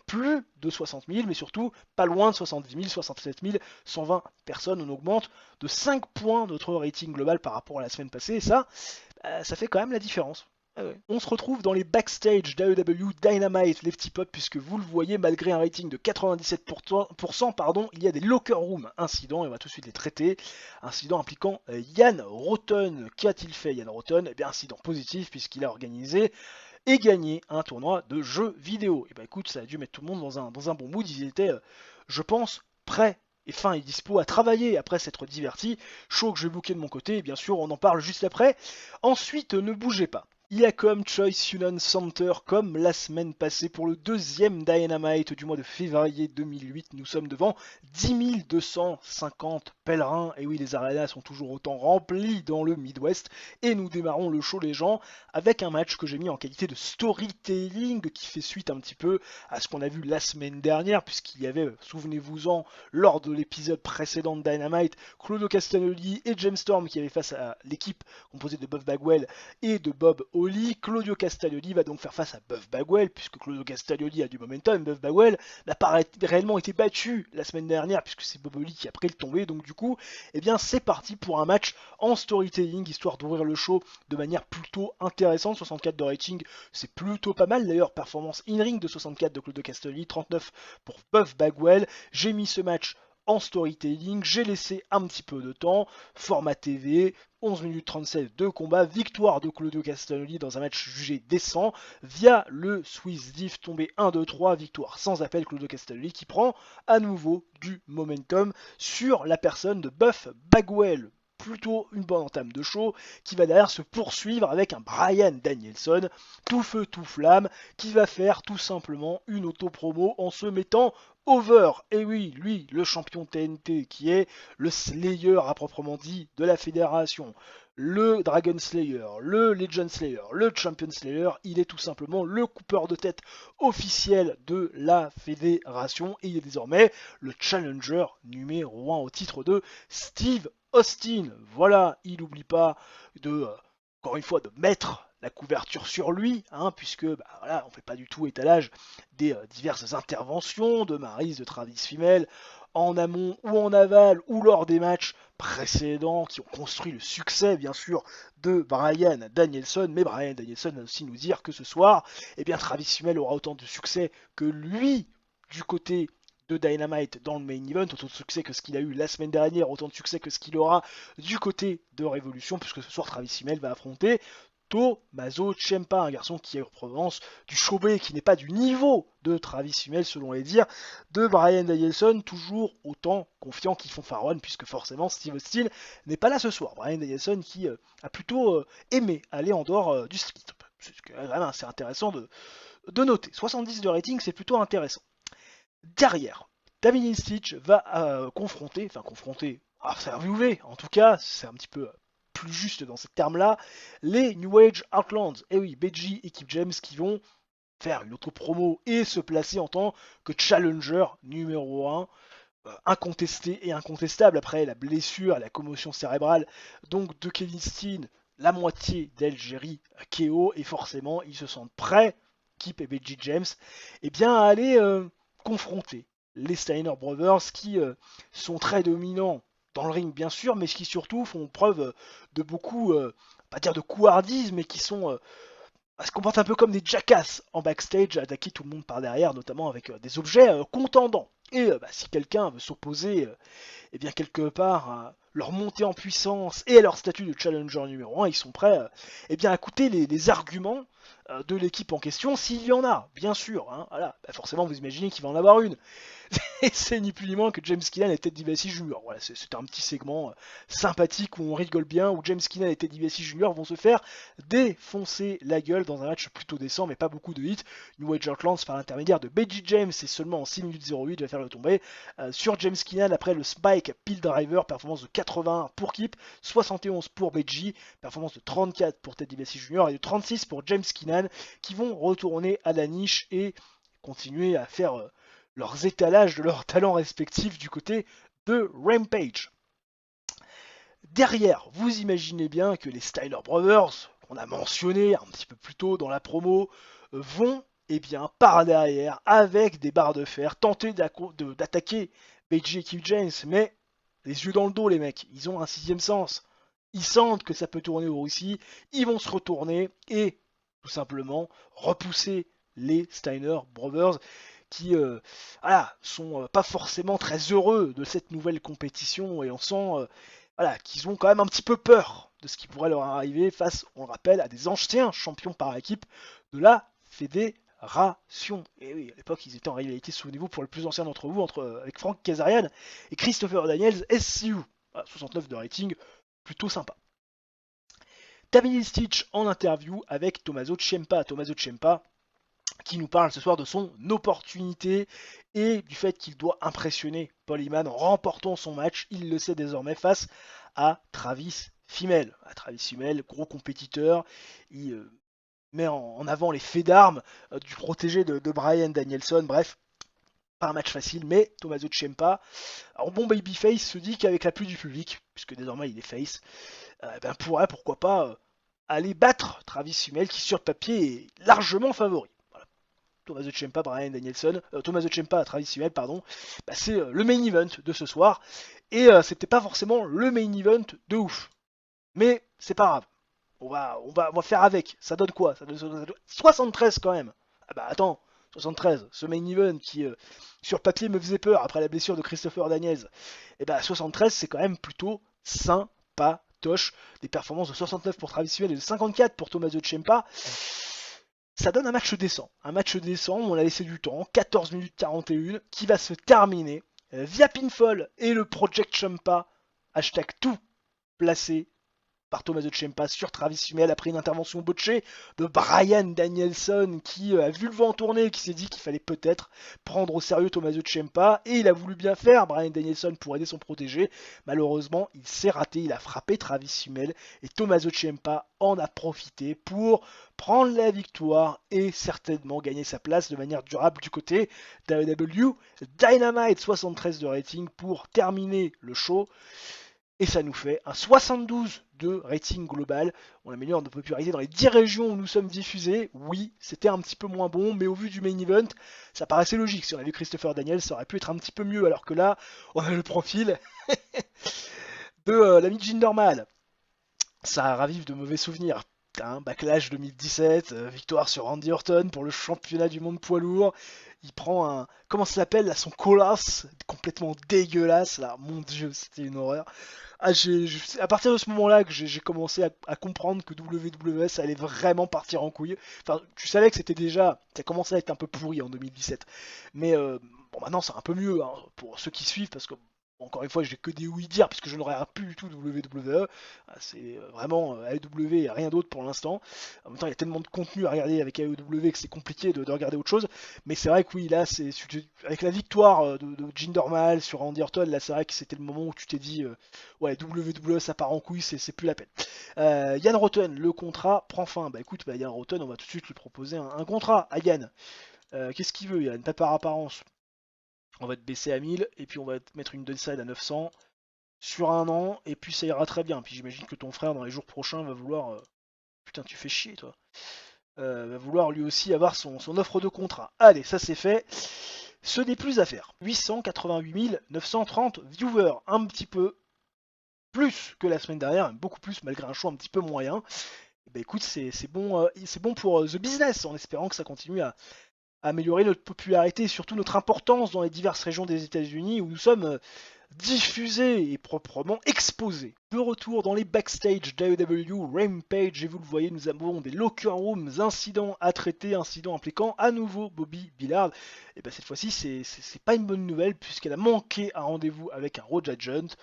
plus de 60 000, mais surtout pas loin de 70 000, 67 120 personnes. On augmente de 5 points notre rating global par rapport à la semaine passée. Et ça fait quand même la différence. Ah ouais. On se retrouve dans les backstage d'AEW Dynamite, les petits potes, puisque vous le voyez, malgré un rating de 97%, il y a des locker room incidents, et on va tout de suite les traiter. Incident impliquant Yann Rotten. Qu'a-t-il fait Yann Rotten? Incident positif, puisqu'il a organisé et gagné un tournoi de jeux vidéo. Et écoute, ça a dû mettre tout le monde dans un bon mood. Ils étaient, je pense, prêts et fin et dispo à travailler après s'être divertis. Show que je vais booker de mon côté, et bien sûr, on en parle juste après. Ensuite, ne bougez pas. Il y a comme Choice Union Center, comme la semaine passée pour le deuxième Dynamite du mois de février 2008. Nous sommes devant 10 250 pèlerins. Et oui, les arénas sont toujours autant remplies dans le Midwest. Et nous démarrons le show les gens avec un match que j'ai mis en qualité de storytelling qui fait suite un petit peu à ce qu'on a vu la semaine dernière, puisqu'il y avait, souvenez-vous-en, lors de l'épisode précédent de Dynamite, Claudio Castagnoli et James Storm qui avaient face à l'équipe composée de Buff Bagwell et de Bob Holly. Claudio Castagnoli va donc faire face à Buff Bagwell, puisque Claudio Castagnoli a du momentum. Buff Bagwell n'a pas réellement été battu la semaine dernière, puisque c'est Bob Holly qui a pris le tombé. Donc du coup, c'est parti pour un match en storytelling, histoire d'ouvrir le show de manière plutôt intéressante. 64 de rating, c'est plutôt pas mal. D'ailleurs, performance in-ring de 64 de Claudio Castagnoli, 39 pour Buff Bagwell. J'ai mis ce match en storytelling, j'ai laissé un petit peu de temps, format TV, 11 minutes 37 de combat, victoire de Claudio Castagnoli dans un match jugé décent, via le Swiss Diff tombé 1-2-3, victoire sans appel, Claudio Castagnoli qui prend à nouveau du momentum sur la personne de Buff Bagwell. Plutôt une bonne entame de show qui va derrière se poursuivre avec un Bryan Danielson tout feu tout flamme qui va faire tout simplement une auto-promo en se mettant over. Et oui, lui, le champion TNT qui est le Slayer à proprement dit de la fédération, le Dragon Slayer, le Legend Slayer, le Champion Slayer, il est tout simplement le coupeur de tête officiel de la fédération et il est désormais le challenger numéro 1 au titre de Steve Austin. Voilà, il n'oublie pas de, encore une fois, de mettre la couverture sur lui, hein, puisque voilà, on fait pas du tout étalage des diverses interventions de Maryse, de Travis Fimmel, en amont ou en aval, ou lors des matchs précédents qui ont construit le succès, bien sûr, de Bryan Danielson. Mais Bryan Danielson va aussi nous dire que ce soir, eh bien, Travis Fimmel aura autant de succès que lui du côté de Dynamite dans le main event, autant de succès que ce qu'il a eu la semaine dernière, autant de succès que ce qu'il aura du côté de Révolution, puisque ce soir Travis Fimmel va affronter Tommaso Ciampa, un garçon qui est en provenance du Showbiz, qui n'est pas du niveau de Travis Fimmel selon les dires de Bryan Danielson, toujours autant confiant qu'ils font Faron, puisque forcément Steve Austin n'est pas là ce soir. Bryan Danielson qui a plutôt aimé aller en dehors du street. C'est vraiment assez intéressant de noter. 70 de rating, c'est plutôt intéressant. Derrière, Damien Stitch va confronter, interviewer, en tout cas, c'est un petit peu plus juste dans ces termes-là, les New Age Outlands. Et oui, BG et Kip James qui vont faire une autre promo et se placer en tant que challenger numéro 1, incontesté et incontestable après la blessure, la commotion cérébrale donc de Kevin Steen, la moitié d'Algérie KO, et forcément ils se sentent prêts, Kip et BG James, et bien à aller confronter les Steiner Brothers qui sont très dominants dans le ring bien sûr, mais qui surtout font preuve de beaucoup, pas dire de couardise, mais qui sont se comportent un peu comme des jackasses en backstage, attaquer tout le monde par derrière, notamment avec des objets contendants. Et si quelqu'un veut s'opposer, et bien quelque part, à leur montée en puissance et à leur statut de challenger numéro 1, ils sont prêts et bien, à écouter les arguments de l'équipe en question, s'il y en a, bien sûr. Hein, voilà. Forcément, vous imaginez qu'il va en avoir une. Et c'est ni plus ni moins que James Keenan et Ted DiBiase Jr. Voilà, c'est un petit segment sympathique où on rigole bien, où James Keenan et Ted DiBiase Jr. vont se faire défoncer la gueule dans un match plutôt décent, mais pas beaucoup de hits. New Age Outlands par l'intermédiaire de BG James, et seulement en 6 minutes 08 va faire le tomber sur James Keenan après le Spike Pile Driver, performance de 81 pour Kip, 71 pour BG, performance de 34 pour Ted DiBiase Jr. et de 36 pour James Keenan, qui vont retourner à la niche et continuer à faire leurs étalages de leurs talents respectifs du côté de Rampage. Derrière, vous imaginez bien que les Steiner Brothers, qu'on a mentionné un petit peu plus tôt dans la promo, vont par derrière, avec des barres de fer, tenter d'attaquer BG et Kip James, mais les yeux dans le dos les mecs, ils ont un sixième sens. Ils sentent que ça peut tourner au Russie, ils vont se retourner et tout simplement repousser les Steiner Brothers, qui sont pas forcément très heureux de cette nouvelle compétition, et on sent qu'ils ont quand même un petit peu peur de ce qui pourrait leur arriver face, on le rappelle, à des anciens champions par équipe de la fédération. Et oui, à l'époque, ils étaient en rivalité, souvenez-vous, pour le plus ancien d'entre vous, avec Frank Kazarian et Christopher Daniels, SCU. 69 de rating, plutôt sympa. Damien Stitch en interview avec Tommaso Ciampa. Tommaso Ciampa qui nous parle ce soir de son opportunité et du fait qu'il doit impressionner Paul Heyman en remportant son match, il le sait désormais, face à Travis Fimmel. Travis Fimmel, gros compétiteur, il met en avant les faits d'armes du protégé de Bryan Danielson, bref, pas un match facile, mais Tommaso Ciampa, en bon babyface, se dit qu'avec l'appui du public, puisque désormais il est face, pourrait, pourquoi pas, aller battre Travis Fimmel, qui sur le papier est largement favori. Tommaso Ciampa, Tommaso Ciampa, Travis Fimmel, pardon, c'est le main event de ce soir, et c'était pas forcément le main event de ouf, mais c'est pas grave, on va faire avec. Ça donne quoi? Ça donne 73 quand même. Attends, 73, ce main event qui sur papier me faisait peur après la blessure de Christopher Daniels, 73 c'est quand même plutôt sympatoche. Des performances de 69 pour Travis Fimmel et de 54 pour Tommaso Ciampa. Ça donne un match décent. Un match décent, on a laissé du temps, 14 minutes 41, qui va se terminer via pinfall et le Project Ciampa, hashtag tout placé par Tommaso Ciampa sur Travis Fimmel après une intervention botchée de Bryan Danielson, qui a vu le vent tourner, qui s'est dit qu'il fallait peut-être prendre au sérieux Tommaso Ciampa, et il a voulu bien faire, Bryan Danielson, pour aider son protégé. Malheureusement, il s'est raté, il a frappé Travis Fimmel, et Tommaso Ciampa en a profité pour prendre la victoire et certainement gagner sa place de manière durable du côté d'AEW Dynamite. 73 de rating pour terminer le show. Et ça nous fait un 72 de rating global. On améliore notre popularité dans les 10 régions où nous sommes diffusés. Oui, c'était un petit peu moins bon, mais au vu du main event, ça paraissait logique. Si on avait vu Christopher Daniels, ça aurait pu être un petit peu mieux, alors que là, on a le profil de l'ami Jean Normal. Ça ravive de mauvais souvenirs. Backlash 2017, victoire sur Randy Orton pour le championnat du monde poids lourd. Il prend un, comment ça s'appelle là, son colosse, complètement dégueulasse là. Mon Dieu, c'était une horreur. C'est à partir de ce moment-là que j'ai commencé à comprendre que WWE ça allait vraiment partir en couille. Enfin, tu savais que c'était déjà, ça commençait à être un peu pourri en 2017. Mais bon, maintenant c'est un peu mieux hein, pour ceux qui suivent parce que encore une fois, j'ai que des oui dire puisque je ne regarde plus du tout WWE. C'est vraiment AEW et rien d'autre pour l'instant. En même temps, il y a tellement de contenu à regarder avec AEW que c'est compliqué de regarder autre chose. Mais c'est vrai que oui, là, c'est avec la victoire de Jinder Mahal sur Randy Orton, là, c'est vrai que c'était le moment où tu t'es dit, ouais, WWE, ça part en couille, c'est plus la peine. Yann Rotten, le contrat prend fin. Bah écoute, Yann Rotten, on va tout de suite lui proposer un contrat à Yann. Qu'est-ce qu'il veut, Yann? Pas par apparence. On va te baisser à 1000 et puis on va te mettre une downside à 900 sur un an et puis ça ira très bien. Puis j'imagine que ton frère dans les jours prochains va vouloir... Putain, tu fais chier toi. Va vouloir lui aussi avoir son offre de contrat. Allez, ça c'est fait. Ce n'est plus à faire. 888 930 viewers, un petit peu plus que la semaine dernière, beaucoup plus malgré un choix un petit peu moyen. Et bah écoute, c'est bon pour The Business en espérant que ça continue à améliorer notre popularité et surtout notre importance dans les diverses régions des États-Unis où nous sommes diffusés et proprement exposés. De retour dans les backstage d'AEW Rampage, et vous le voyez, nous avons des locker rooms, incidents à traiter, incidents impliquant à nouveau Bobby Billard. Et bien cette fois-ci, c'est pas une bonne nouvelle puisqu'elle a manqué un rendez-vous avec un Road Agent.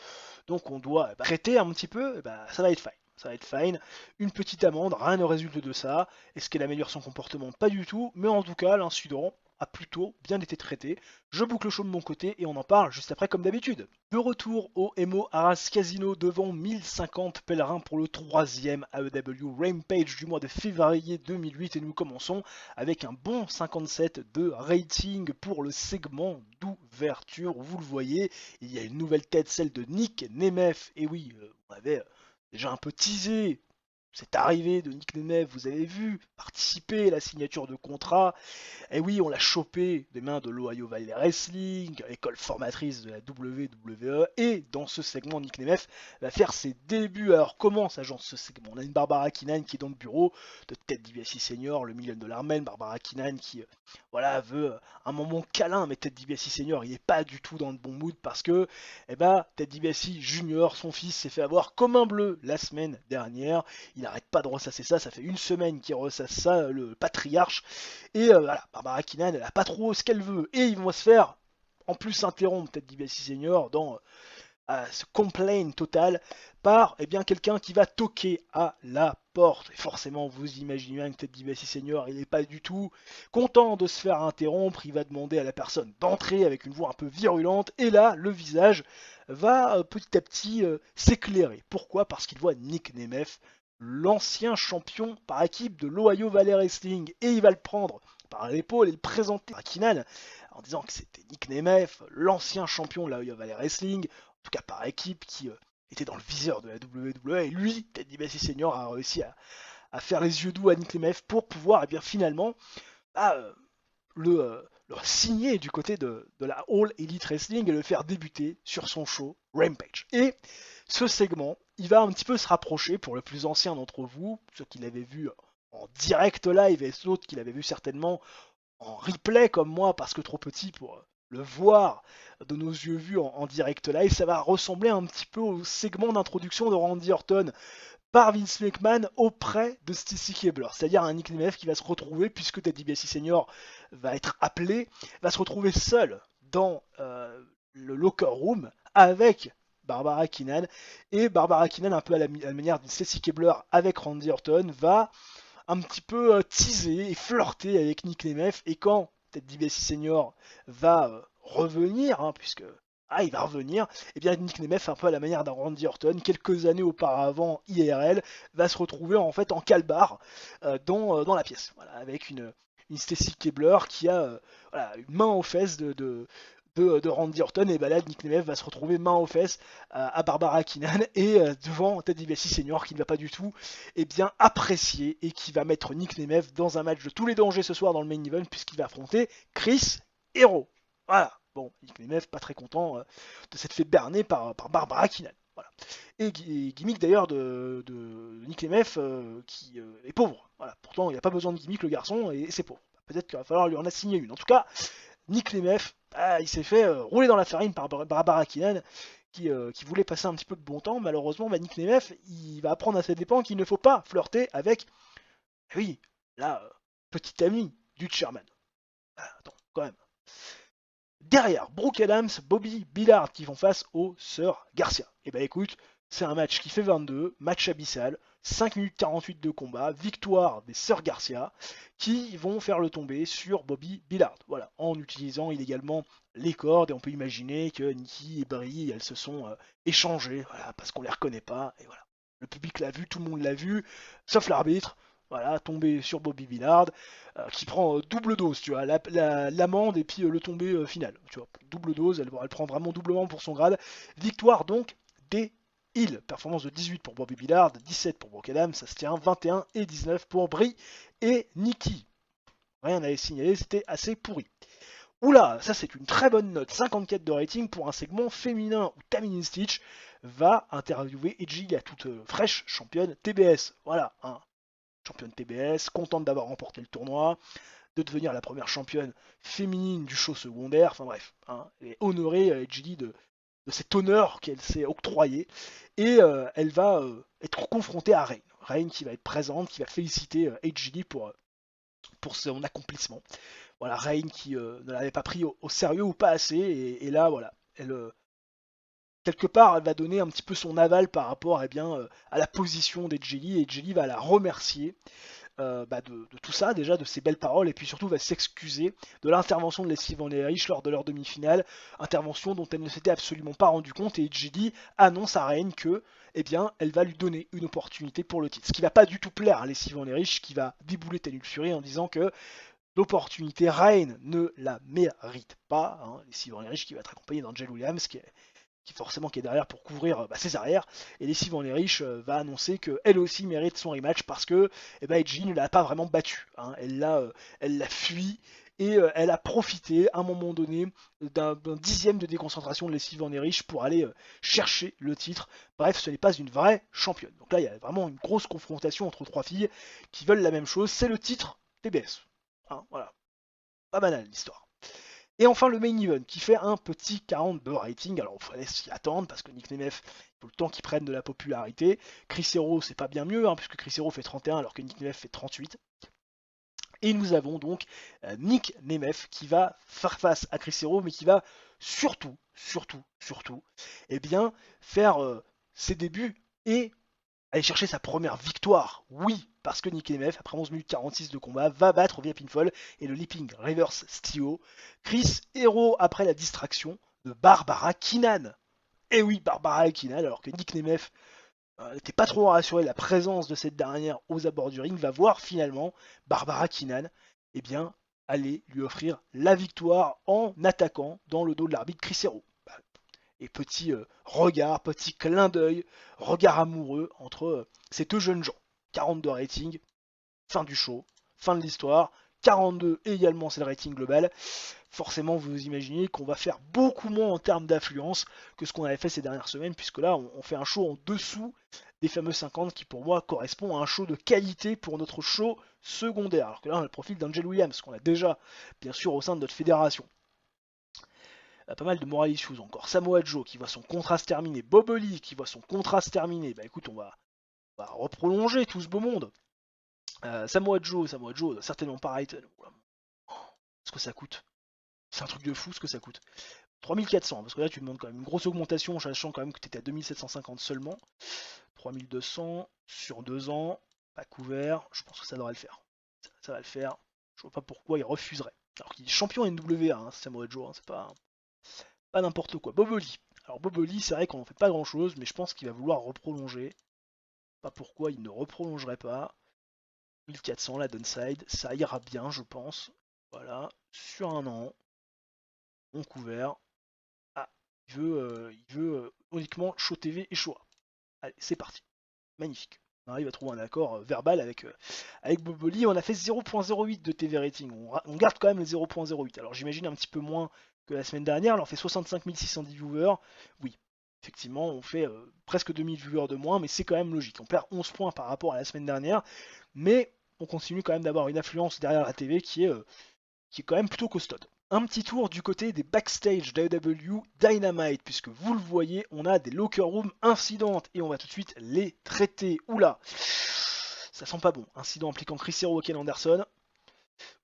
Donc on doit traiter un petit peu, ça va être fine. Ça va être fine. Une petite amende, rien ne résulte de ça. Est-ce qu'elle améliore son comportement? Pas du tout. Mais en tout cas, l'incident a plutôt bien été traité. Je boucle le show de mon côté et on en parle juste après comme d'habitude. De retour au MO Arras Casino devant 1050 pèlerins pour le troisième AEW Rampage du mois de février 2008 et nous commençons avec un bon 57 de rating pour le segment d'ouverture. Vous le voyez, il y a une nouvelle tête, celle de Nick Nemeth. Et oui, on avait déjà un peu teasé cette arrivée de Nick Nemeth, vous avez vu, participer à la signature de contrat. Et oui, on l'a chopé des mains de l'Ohio Valley Wrestling, école formatrice de la WWE. Et dans ce segment, Nick Nemeth va faire ses débuts. Alors comment s'agence ce segment? On a une Barbara Keenan qui est dans le bureau de Ted DiBiase Senior, le $1 million man. Barbara Keenan qui voilà, veut un moment câlin, mais Ted DiBiase Senior, il n'est pas du tout dans le bon mood parce que Ted DiBiase Junior, son fils, s'est fait avoir comme un bleu la semaine dernière. Il n'arrête pas de ressasser ça, ça fait une semaine qu'il ressasse ça, le patriarche. Et voilà, Barbara Keenan, elle a pas trop ce qu'elle veut. Et ils vont se faire, en plus, interrompre Ted DiBiase Senior dans ce complaint total par quelqu'un qui va toquer à la porte. Et forcément, vous imaginez bien que Ted DiBiase Senior, il n'est pas du tout content de se faire interrompre. Il va demander à la personne d'entrer avec une voix un peu virulente. Et là, le visage va petit à petit s'éclairer. Pourquoi? Parce qu'il voit Nick Nemeth, l'ancien champion par équipe de l'Ohio Valley Wrestling. Et il va le prendre par l'épaule et le présenter à Keenan en disant que c'était Nick Nemeth, l'ancien champion de l'Ohio Valley Wrestling, en tout cas par équipe, qui était dans le viseur de la WWE. Et lui, Ted DiBiase Senior, a réussi à faire les yeux doux à Nick Nemeth pour pouvoir finalement le signer du côté de la All Elite Wrestling et le faire débuter sur son show Rampage. Et ce segment, il va un petit peu se rapprocher pour le plus ancien d'entre vous, ceux qui l'avaient vu en direct live et d'autres qui l'avaient vu certainement en replay comme moi parce que trop petit pour le voir de nos yeux vus en direct live. Ça va ressembler un petit peu au segment d'introduction de Randy Orton par Vince McMahon auprès de Stacy Keibler, c'est-à-dire un Nick Nemeth qui va se retrouver, puisque Ted DiBiase Senior va être appelé, va se retrouver seul dans le locker room avec Barbara Keenan, et Barbara Keenan, un peu à la manière d'une Stacy Keibler avec Randy Orton, va un petit peu teaser et flirter avec Nick Nemeth, et quand Ted DiBiase Senior va revenir, puisque il va revenir, et bien Nick Nemeth, un peu à la manière d'un Randy Orton, quelques années auparavant IRL, va se retrouver en fait en calbar dans la pièce, voilà, avec une Stacy Keibler qui a une main aux fesses de Randy Orton, et bah là Nick Nemeth va se retrouver main aux fesses à Barbara Keenan et devant Ted DiBiase Senior qui ne va pas du tout bien apprécier et qui va mettre Nick Nemeth dans un match de tous les dangers ce soir dans le main event puisqu'il va affronter Chris Hero. Voilà, bon, Nick Nemeth pas très content de s'être fait berner par Barbara Keenan. Voilà. Et gimmick d'ailleurs de Nick Nemeth qui est pauvre. Voilà. Pourtant il n'a pas besoin de gimmick le garçon et c'est pauvre. Peut-être qu'il va falloir lui en assigner une. En tout cas, Nick Nemeth, il s'est fait rouler dans la farine par Barbara Keenan qui voulait passer un petit peu de bon temps. Malheureusement, Nick Nemeth, il va apprendre à ses dépens qu'il ne faut pas flirter avec, oui, la petite amie du chairman. Ah, attends, quand même. Derrière, Brooke Adams, Bobby Billard qui font face aux sœurs Garcia. Et bah écoute, c'est un match qui fait 22, match abyssal, 5 minutes 48 de combat, victoire des sœurs Garcia qui vont faire le tomber sur Bobby Billard. Voilà, en utilisant illégalement les cordes, et on peut imaginer que Nikki et Brie, elles se sont échangées, voilà, parce qu'on les reconnaît pas, et voilà. Le public l'a vu, tout le monde l'a vu, sauf l'arbitre. Voilà, tombé sur Bobby Billard, qui prend double dose, tu vois, l'amende et puis le tombé final. Tu vois, double dose, elle prend vraiment doublement pour son grade. Victoire donc des Hill. Performance de 18 pour Bobby Billard, 17 pour Brooke Adams, ça se tient 21 et 19 pour Brie et Nikki. Rien à signaler, c'était assez pourri. Oula, ça c'est une très bonne note, 54 de rating pour un segment féminin où Tamina Stitch va interviewer Edgy, la toute fraîche championne TBS. Voilà, hein, championne TBS, contente d'avoir remporté le tournoi, de devenir la première championne féminine du show secondaire, enfin bref, hein, elle est honorée Edgy de cet honneur qu'elle s'est octroyé, et elle va être confrontée à Rain. Rain qui va être présente, qui va féliciter HGD pour son accomplissement. Voilà, Rain qui ne l'avait pas pris au sérieux ou pas assez, et là voilà, elle quelque part, elle va donner un petit peu son aval par rapport à la position d'Edgely, et Edgely va la remercier de tout ça, déjà de ses belles paroles, et puis surtout va s'excuser de l'intervention de Lacey Van Erich lors de leur demi-finale, intervention dont elle ne s'était absolument pas rendue compte, et Edgely annonce à Reign que, elle va lui donner une opportunité pour le titre. Ce qui va pas du tout plaire à Lacey Van Erich, qui va débouler Tenille Fury en disant que l'opportunité Reign ne la mérite pas. Hein. Lacey Van Erich qui va être accompagnée d'Angel Williams, qui est derrière pour couvrir ses arrières, et Lacey Van Erich va annoncer qu'elle aussi mérite son rematch parce que Edgy ne l'a pas vraiment battu, hein. Elle l'a fui, et elle a profité à un moment donné d'un dixième de déconcentration de Lacey Van Erich pour aller chercher le titre. Bref, ce n'est pas une vraie championne. Donc là, il y a vraiment une grosse confrontation entre trois filles qui veulent la même chose, c'est le titre TBS. Hein, voilà, pas banal l'histoire. Et enfin le main event qui fait un petit 40 de rating. Alors il fallait s'y attendre parce que Nick Nemeth, il faut le temps qu'il prenne de la popularité. Chris Hero, c'est pas bien mieux, hein, puisque Chris Hero fait 31 alors que Nick Nemeth fait 38. Et nous avons donc Nick Nemeth qui va faire face à Chris Hero, mais qui va surtout, faire ses débuts et aller chercher sa première victoire. Oui, parce que Nick Nemeth, après 11 minutes 46 de combat, va battre via pinfall et le leaping reverse Stio Chris Hero après la distraction de Barbara Keenan. Et oui, Barbara Keenan, alors que Nick Nemeth n'était pas trop rassuré de la présence de cette dernière aux abords du ring, va voir finalement Barbara Keenan aller lui offrir la victoire en attaquant dans le dos de l'arbitre Chris Hero. Et petit regard, petit clin d'œil, regard amoureux entre ces deux jeunes gens. 42 rating, fin du show, fin de l'histoire. 42 également, c'est le rating global. Forcément, vous imaginez qu'on va faire beaucoup moins en termes d'affluence que ce qu'on avait fait ces dernières semaines, puisque là, on fait un show en dessous des fameux 50 qui, pour moi, correspond à un show de qualité pour notre show secondaire. Alors que là, on a le profil d'Angel Williams, qu'on a déjà, bien sûr, au sein de notre fédération. Pas mal de moral issues encore. Samoa Joe qui voit son contrat se terminer. Bob Lee qui voit son contrat se terminer. Bah écoute, on va reprolonger tout ce beau monde. Samoa Joe, certainement pas Raiden. Ce que ça coûte. C'est un truc de fou ce que ça coûte. 3400, parce que là tu demandes quand même une grosse augmentation, sachant quand même que tu étais à 2750 seulement. 3200 sur 2 ans, pas couvert, je pense que ça devrait le faire. Ça va le faire. Je vois pas pourquoi il refuserait. Alors qu'il est champion NWA, hein, Samoa Joe, hein, c'est pas n'importe quoi. Bob Lee. Alors Bob Lee, c'est vrai qu'on en fait pas grand chose, mais je pense qu'il va vouloir reprolonger. Pas pourquoi il ne reprolongerait pas. 1400 la downside, ça ira bien je pense. Voilà, sur un an, on couvert. il veut uniquement Show TV et Showa. Allez, c'est parti. Magnifique. On arrive à trouver un accord verbal avec Boboli. On a fait 0.08 de TV rating. On garde quand même le 0.08. Alors j'imagine un petit peu moins que la semaine dernière. Là, on fait 65 610 viewers. Oui, effectivement, on fait presque 2000 viewers de moins, mais c'est quand même logique. On perd 11 points par rapport à la semaine dernière, mais on continue quand même d'avoir une affluence derrière la TV qui est quand même plutôt costaude. Un petit tour du côté des backstage d'AEW Dynamite, puisque vous le voyez, on a des locker rooms incidentes et on va tout de suite les traiter. Oula, ça sent pas bon. Incident impliquant Chris Hero et Ken Anderson.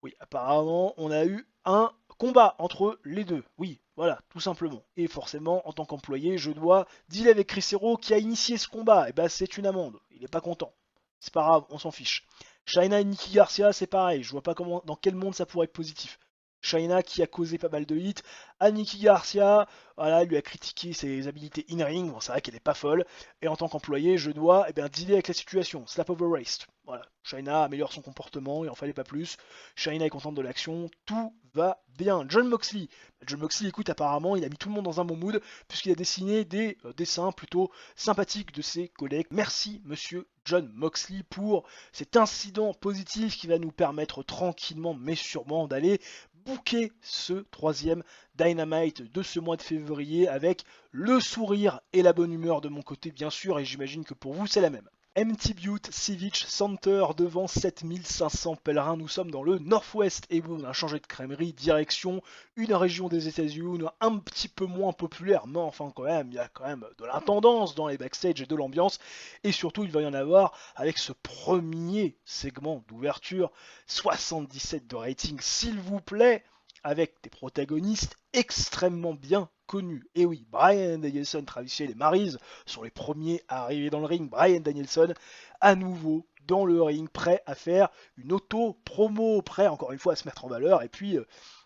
Oui, apparemment, on a eu un combat entre les deux. Oui, voilà, tout simplement. Et forcément, en tant qu'employé, je dois dealer avec Chris Hero qui a initié ce combat. Et ben, c'est une amende. Il est pas content. C'est pas grave, on s'en fiche. Shayna et Nikki Garcia, c'est pareil. Je vois pas comment, dans quel monde ça pourrait être positif. Shayna qui a causé pas mal de hits. Aniki Garcia, voilà, lui a critiqué ses habilités in-ring. Bon, c'est vrai qu'elle est pas folle. Et en tant qu'employé, je dois dealer avec la situation. Slap over wrist. Voilà. Shayna améliore son comportement, il en fallait pas plus. Shayna est contente de l'action. Tout va bien. John Moxley. John Moxley, écoute, apparemment, il a mis tout le monde dans un bon mood puisqu'il a dessiné des dessins plutôt sympathiques de ses collègues. Merci, monsieur John Moxley, pour cet incident positif qui va nous permettre tranquillement mais sûrement d'aller booker ce troisième Dynamite de ce mois de février avec le sourire et la bonne humeur de mon côté bien sûr, et j'imagine que pour vous c'est la même. MT Butte Civic Center devant 7500 pèlerins, nous sommes dans le Northwest et on a changé de crèmerie, direction une région des États-Unis un petit peu moins populaire, mais enfin quand même, il y a quand même de l'intendance dans les backstage et de l'ambiance, et surtout il va y en avoir avec ce premier segment d'ouverture, 77 de rating s'il vous plaît, avec des protagonistes extrêmement bien connus. Et oui, Bryan Danielson, Travis Hill et Maryse sont les premiers à arriver dans le ring. Bryan Danielson, à nouveau dans le ring, prêt à faire une auto-promo, prêt encore une fois à se mettre en valeur, et puis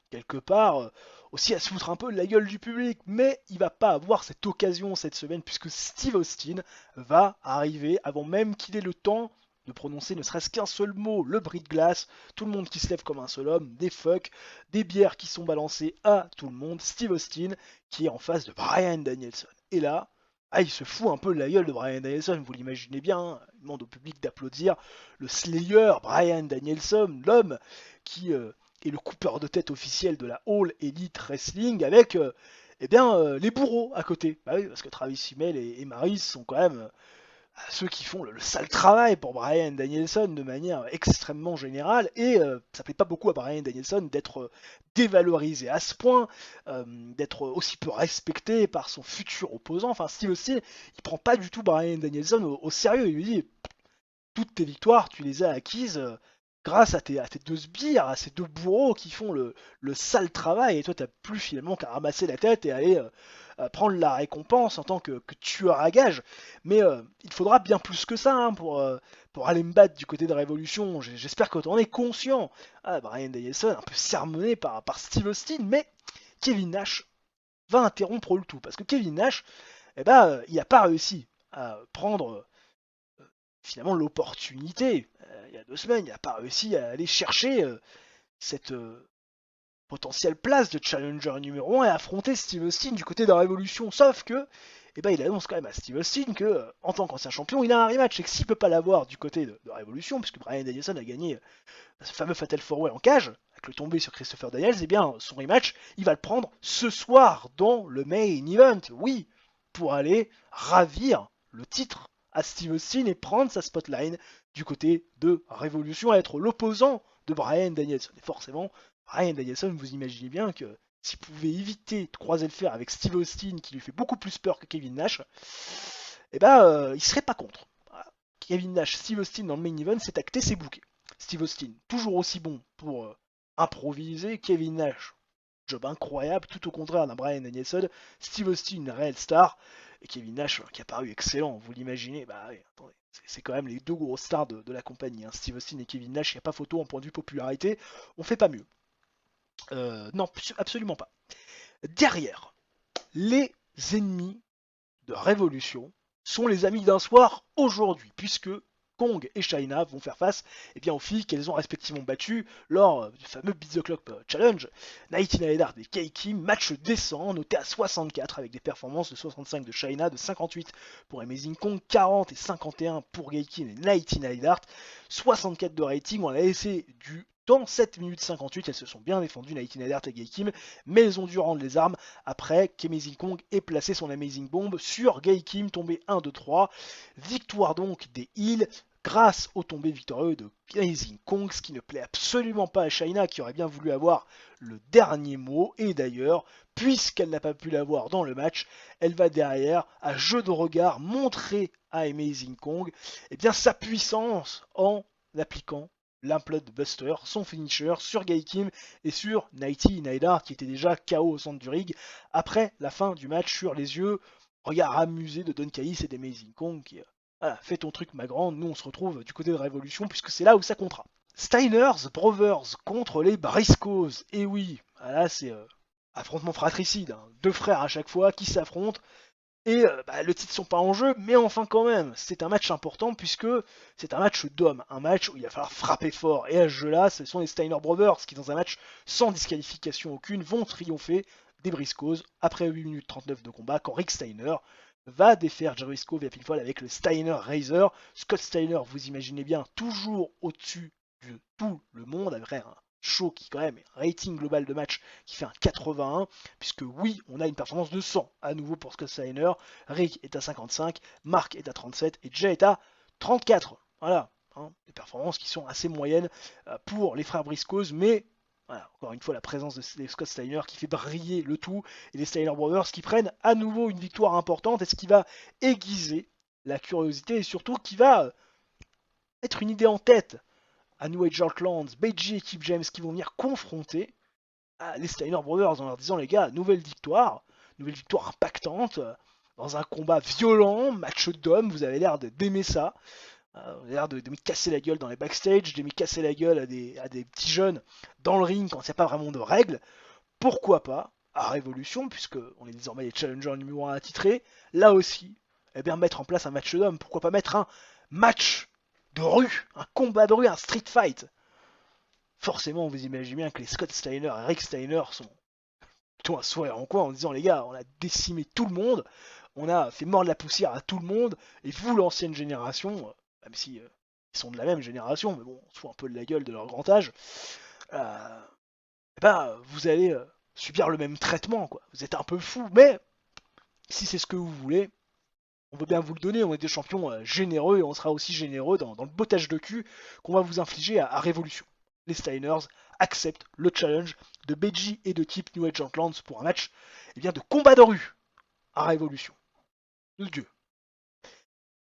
quelque part aussi à se foutre un peu de la gueule du public, mais il va pas avoir cette occasion cette semaine puisque Steve Austin va arriver avant même qu'il ait le temps de prononcer ne serait-ce qu'un seul mot, le bris de glace, tout le monde qui se lève comme un seul homme, des fucks, des bières qui sont balancées à tout le monde, Steve Austin qui est en face de Bryan Danielson. Et là, il se fout un peu de la gueule de Bryan Danielson, vous l'imaginez bien, hein, il demande au public d'applaudir le Slayer Bryan Danielson, l'homme qui est le coupeur de tête officiel de la All Elite Wrestling avec les bourreaux à côté. Bah oui, parce que Travis Fimmel et Maryse sont quand même ceux qui font le sale travail pour Bryan Danielson de manière extrêmement générale, et ça plaît pas beaucoup à Bryan Danielson d'être dévalorisé à ce point, d'être aussi peu respecté par son futur opposant. Enfin, Steve Austin, il prend pas du tout Bryan Danielson au sérieux, il lui dit toutes tes victoires, tu les as acquises grâce à tes deux sbires, à ces deux bourreaux qui font le sale travail, et toi t'as plus finalement qu'à ramasser la tête et aller prendre la récompense en tant que tueur à gages. Mais il faudra bien plus que ça hein, pour aller me battre du côté de Révolution. J'espère que t'en es conscient. Bryan Danielson, un peu sermonné par Steve Austin, mais Kevin Nash va interrompre le tout, parce que Kevin Nash, il n'a pas réussi à prendre finalement l'opportunité. Il y a 2 semaines, il n'a pas réussi à aller chercher cette potentielle place de challenger numéro 1 et affronter Steve Austin du côté de la Révolution. Sauf que, il annonce quand même à Steve Austin que, en tant qu'ancien champion, il a un rematch et que s'il peut pas l'avoir du côté de Révolution, puisque Bryan Danielson a gagné ce fameux Fatal 4-Way en cage, avec le tombé sur Christopher Daniels, et bien son rematch, il va le prendre ce soir dans le main event. Oui, pour aller ravir le titre à Steve Austin et prendre sa spotline du côté de Révolution, à être l'opposant de Bryan Danielson. Et forcément, Bryan Danielson, vous imaginez bien que s'il pouvait éviter de croiser le fer avec Steve Austin, qui lui fait beaucoup plus peur que Kevin Nash, il serait pas contre. Voilà. Kevin Nash, Steve Austin dans le main event, c'est acté, c'est bouqué. Steve Austin, toujours aussi bon pour improviser. Kevin Nash, job incroyable, tout au contraire d'un Bryan Danielson. Steve Austin, une réelle star. Et Kevin Nash, qui a paru excellent, vous l'imaginez, attendez, c'est quand même les deux grosses stars de la compagnie. Hein. Steve Austin et Kevin Nash, il n'y a pas photo en point de vue popularité, on fait pas mieux. Non, absolument pas. Derrière, les ennemis de Révolution sont les amis d'un soir aujourd'hui, puisque Kong et China vont faire face aux filles qu'elles ont respectivement battues lors du fameux Beat the Clock Challenge. Nighty Neidhart et Kei Kim, match décent, noté à 64 avec des performances de 65 de China, de 58 pour Amazing Kong, 40 et 51 pour Kei Kim et Nighty Neidhart, 64 de rating. On a laissé du temps, 7 minutes 58, elles se sont bien défendues, Nighty Neidhart et Kei Kim, mais elles ont dû rendre les armes après qu'Amazing Kong ait placé son Amazing Bomb sur Kei Kim, tombé 1, 2, 3. Victoire donc des Heels grâce au tombé victorieux de Amazing Kong, ce qui ne plaît absolument pas à China qui aurait bien voulu avoir le dernier mot. Et d'ailleurs, puisqu'elle n'a pas pu l'avoir dans le match, elle va derrière, à jeu de regard, montrer à Amazing Kong sa puissance en appliquant l'Implode Buster, son finisher, sur Kei Kim et sur Nighty Neidhart qui était déjà KO au centre du ring après la fin du match, sur les yeux, regard amusé de Don Callis et d'Amazing Kong qui voilà, fais ton truc ma grande, nous on se retrouve du côté de Révolution puisque c'est là où ça comptera. Steiner's Brothers contre les Briscoes, et oui, là c'est affrontement fratricide, hein. Deux frères à chaque fois qui s'affrontent. Et le titre sont pas en jeu, mais enfin quand même, c'est un match important puisque c'est un match d'hommes, un match où il va falloir frapper fort. Et à ce jeu-là, ce sont les Steiner Brothers qui, dans un match sans disqualification aucune, vont triompher des Briscoes après 8 minutes 39 de combat quand Rick Steiner va défaire Jerry Briscoe via pinfall avec le Steiner Razor. Scott Steiner, vous imaginez bien, toujours au-dessus de tout le monde, avec un show qui quand même est un rating global de match qui fait un 81, puisque oui, on a une performance de 100 à nouveau pour Scott Steiner. Rick est à 55, Mark est à 37 et Jay est à 34. Voilà, hein, des performances qui sont assez moyennes pour les frères Briscoes, mais voilà, encore une fois la présence de Scott Steiner qui fait briller le tout, et les Steiner Brothers qui prennent à nouveau une victoire importante, et ce qui va aiguiser la curiosité et surtout qui va être une idée en tête à New Age Outlands, Beiji et Kip James qui vont venir confronter les Steiner Brothers en leur disant les gars, nouvelle victoire impactante, dans un combat violent, match d'hommes, vous avez l'air d'aimer ça, vous avez l'air de me casser la gueule dans les backstage, de me casser la gueule à des petits jeunes dans le ring quand il n'y a pas vraiment de règles, pourquoi pas, à Révolution, puisque on est désormais les challengers numéro 1 attitrés, là aussi, mettre en place un match d'hommes, pourquoi pas mettre un match de rue, un combat de rue, un street fight. Forcément, vous imaginez bien que les Scott Steiner et Rick Steiner sont plutôt un sourire en coin en disant les gars, on a décimé tout le monde, on a fait mordre la poussière à tout le monde, et vous, l'ancienne génération, même si ils sont de la même génération, mais bon, on se fout un peu de la gueule de leur grand âge, vous allez subir le même traitement, quoi. Vous êtes un peu fou, mais si c'est ce que vous voulez, on veut bien vous le donner, on est des champions généreux et on sera aussi généreux dans le bottage de cul qu'on va vous infliger à Révolution. Les Steiners acceptent le challenge de Beiji et de Kip New Age Outlands pour un match de combat de rue à Révolution. De Dieu.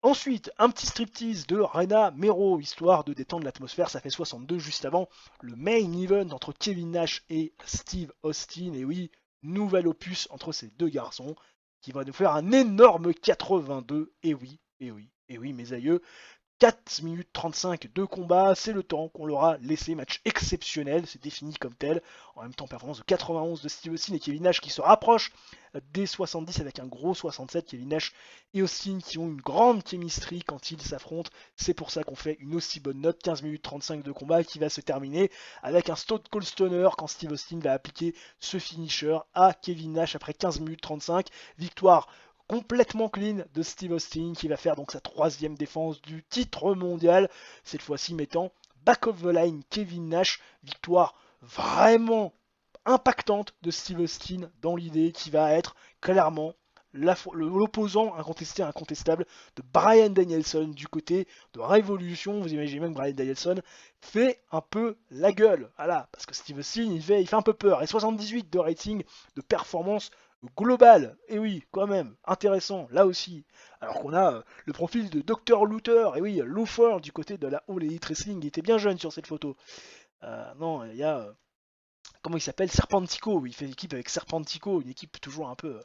Ensuite, un petit striptease de Rena Mero, histoire de détendre l'atmosphère, ça fait 62 juste avant le main event entre Kevin Nash et Steve Austin, et oui, nouvel opus entre ces deux garçons, qui va nous faire un énorme 82, et oui, mes aïeux, 4 minutes 35 de combat, c'est le temps qu'on leur a laissé, match exceptionnel, c'est défini comme tel, en même temps performance de 91 de Steve Austin et Kevin Nash qui se rapproche des 70 avec un gros 67, Kevin Nash et Austin qui ont une grande chemistry quand ils s'affrontent, c'est pour ça qu'on fait une aussi bonne note, 15 minutes 35 de combat qui va se terminer avec un Stone Cold Stunner quand Steve Austin va appliquer ce finisher à Kevin Nash après 15 minutes 35, victoire complètement clean de Steve Austin qui va faire donc sa troisième défense du titre mondial, cette fois-ci mettant back of the line Kevin Nash, victoire vraiment impactante de Steve Austin dans l'idée qui va être clairement l'opposant incontestable de Bryan Danielson du côté de Révolution. Vous imaginez même que Bryan Danielson fait un peu la gueule, voilà, parce que Steve Austin il fait un peu peur, et 78 de rating de performance global, et oui, quand même, intéressant, là aussi. Alors qu'on a le profil de Dr. Luther, et oui, Luther du côté de la All Elite Wrestling, il était bien jeune sur cette photo. Non, il y a, comment il s'appelle, Serpentico, il fait équipe avec Serpentico, une équipe toujours un peu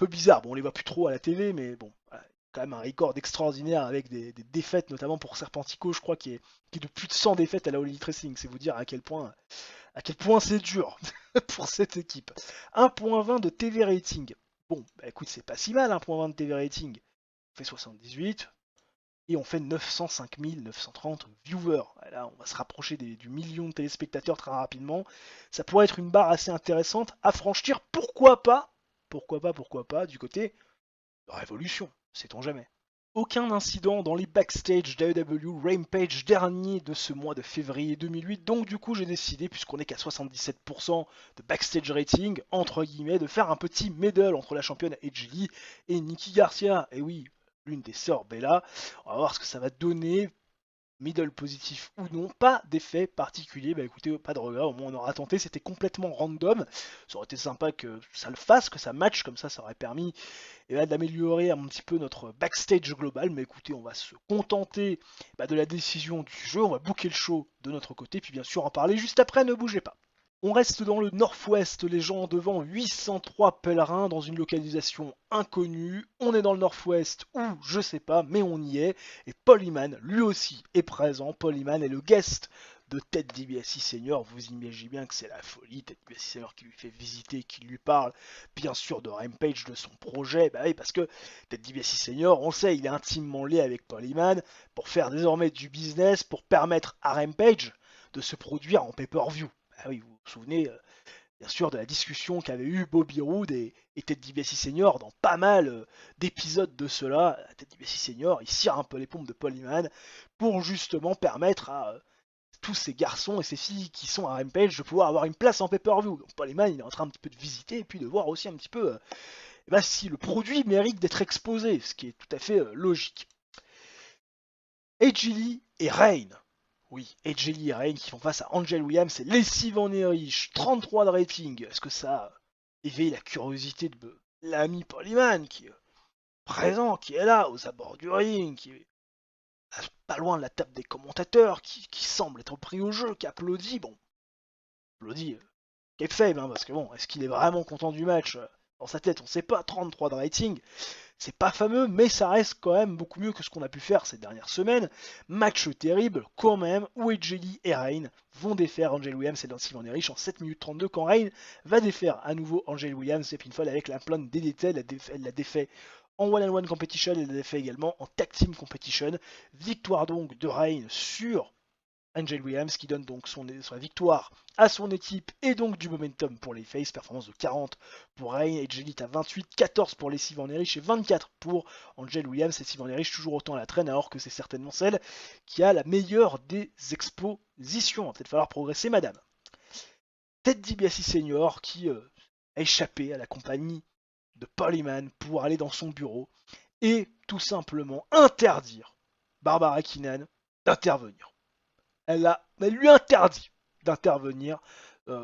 bizarre. Bon, on les voit plus trop à la télé, mais bon, voilà, quand même un record extraordinaire avec des défaites, notamment pour Serpentico, je crois, qui est de plus de 100 défaites à la All Elite Wrestling, c'est vous dire à quel point c'est dur pour cette équipe. 1.20 de TV rating. Bon, bah écoute, c'est pas si mal, 1.20 de TV rating. On fait 78. et on fait 905 930 viewers. Là, on va se rapprocher du million de téléspectateurs très rapidement. Ça pourrait être une barre assez intéressante à franchir, pourquoi pas, du côté de Révolution, sait-on jamais. Aucun incident dans les backstage d'AEW Rampage dernier de ce mois de février 2008, donc du coup j'ai décidé, puisqu'on est qu'à 77% de backstage rating, entre guillemets, de faire un petit medley entre la championne Edge Lee et Nikki Garcia. Et oui, l'une des sœurs Bella. On va voir ce que ça va donner, middle positif ou non, pas d'effet particulier. Bah écoutez, pas de regret, au moins on aura tenté, c'était complètement random. Ça aurait été sympa que ça le fasse, que ça matche, comme ça aurait permis d'améliorer un petit peu notre backstage global. Mais écoutez, on va se contenter de la décision du jeu, on va booker le show de notre côté, puis bien sûr en parler juste après, ne bougez pas. On reste dans le Nord-Ouest, les gens devant 803 pèlerins dans une localisation inconnue. On est dans le Nord-Ouest ou je sais pas, mais on y est. Et Paul Heyman, lui aussi, est présent. Paul Heyman est le guest de Ted DiBiase Senior. Vous imaginez bien que c'est la folie. Ted DiBiase Senior qui lui fait visiter, qui lui parle, bien sûr, de Rampage, de son projet. Bah oui, parce que Ted DiBiase Senior, on le sait, il est intimement lié avec Paul Heyman pour faire désormais du business, pour permettre à Rampage de se produire en pay-per-view. Ah oui, vous vous souvenez bien sûr de la discussion qu'avait eu Bobby Roode et Ted DiBiase Senior dans pas mal d'épisodes de cela. Ted DiBiase Senior, il cire un peu les pompes de Paul Heyman pour justement permettre à tous ces garçons et ces filles qui sont à Rampage de pouvoir avoir une place en pay-per-view. Donc Paul Heyman, il est en train un petit peu de visiter et puis de voir aussi un petit peu si le produit mérite d'être exposé, ce qui est tout à fait logique. AJ Lee et Reign. Oui, AJ Lee et Reign qui font face à Angel Williams et Lacey Van Erich, 33 de rating. Est-ce que ça éveille la curiosité de l'ami Paul Heyman qui est présent, qui est là aux abords du ring, qui est pas loin de la table des commentateurs, qui semble être pris au jeu, qui applaudit. Bon, applaudit est faible, parce que bon, est-ce qu'il est vraiment content du match dans sa tête, on sait pas, 33 de rating. C'est pas fameux, mais ça reste quand même beaucoup mieux que ce qu'on a pu faire ces dernières semaines. Match terrible, quand même, où AJ Lee et Reign vont défaire Angel Williams et Lacey Van Erich en 7 minutes 32, quand Reign va défaire à nouveau Angel Williams et pinfall avec l'implant DDT. Elle l'a défait en one-on-one competition, elle l'a défait également en tag team competition. Victoire donc de Reign sur Angel Williams qui donne donc sa victoire à son équipe et donc du momentum pour les Face, performance de 40 pour Reign, AJ Lee à 28, 14 pour Lacey Van Erich et 24 pour Angel Williams. Lacey Van Erich toujours autant à la traîne alors que c'est certainement celle qui a la meilleure des expositions. Il va peut-être falloir progresser madame. Ted DiBiase Senior qui a échappé à la compagnie de Paul Heyman pour aller dans son bureau et tout simplement interdire Barbara Keenan d'intervenir. Elle lui interdit d'intervenir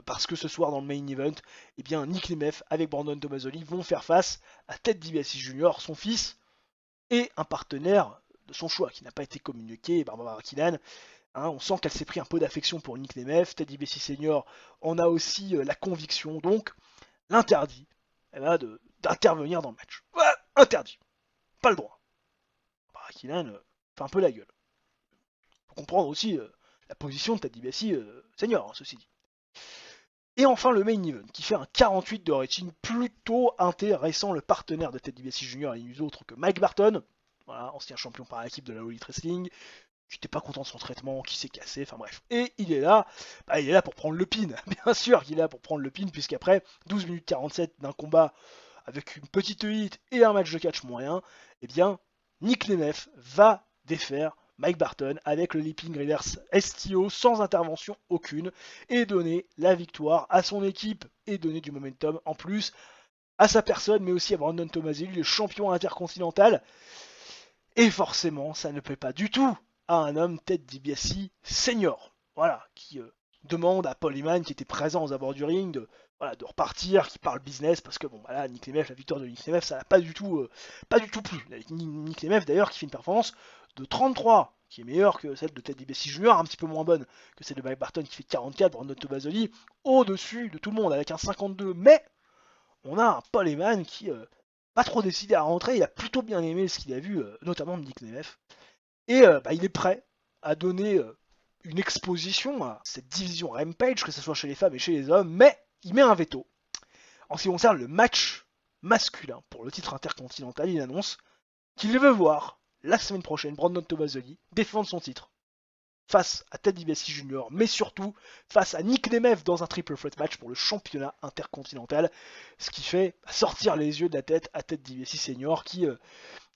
parce que ce soir dans le main event, Nick Nemeth avec Brandon Tommasolli vont faire face à Ted DiBiase Jr., son fils, et un partenaire de son choix qui n'a pas été communiqué, Barbara Keenan. On sent qu'elle s'est pris un peu d'affection pour Nick Nemeth. Ted DiBiase Sr. en a aussi la conviction, donc l'interdit d'intervenir dans le match. Interdit, pas le droit. Barbara Keenan fait un peu la gueule. Faut comprendre aussi la position de Ted DiBiase Senior, ceci dit. Et enfin le main event, qui fait un 48 de rating plutôt intéressant. Le partenaire de Ted DiBiase Jr. est nul autre que Mike Barton, voilà, ancien champion par équipe de la All Elite Wrestling, qui n'était pas content de son traitement, qui s'est cassé, enfin bref. Et il est là pour prendre le pin. Bien sûr qu'il est là pour prendre le pin, puisqu'après 12 minutes 47 d'un combat avec une petite hit et un match de catch moyen, Nick Nemeth va défaire Mike Barton avec le Leaping Reverse STO sans intervention aucune et donner la victoire à son équipe et donner du momentum en plus à sa personne mais aussi à Brandon Tommasolli, le champion intercontinental. Et forcément, ça ne plaît pas du tout à un homme Ted DiBiase Senior, voilà, qui demande à Paul Heyman qui était présent aux abords du ring de repartir, qui parle business parce que Nick Nemeth, la victoire de Nick Nemeth, ça n'a pas du tout plu. Nick Nemeth d'ailleurs qui fait une performance de 33, qui est meilleure que celle de Ted DiBiase Jr., un petit peu moins bonne que celle de Mike Barton qui fait 44, Brandon Tommasolli au-dessus de tout le monde avec un 52, mais on a un Paul Heyman qui pas trop décidé à rentrer, il a plutôt bien aimé ce qu'il a vu, notamment de Nick Nemeth, et il est prêt à donner une exposition à cette division Rampage, que ce soit chez les femmes et chez les hommes, mais il met un veto. En ce qui concerne le match masculin pour le titre intercontinental, il annonce qu'il veut voir la semaine prochaine, Brandon Tommasolli défendre son titre face à Ted DiBiase Jr., mais surtout face à Nick Nemeth dans un triple threat match pour le championnat intercontinental, ce qui fait sortir les yeux de la tête à Ted DiBiase Sr. qui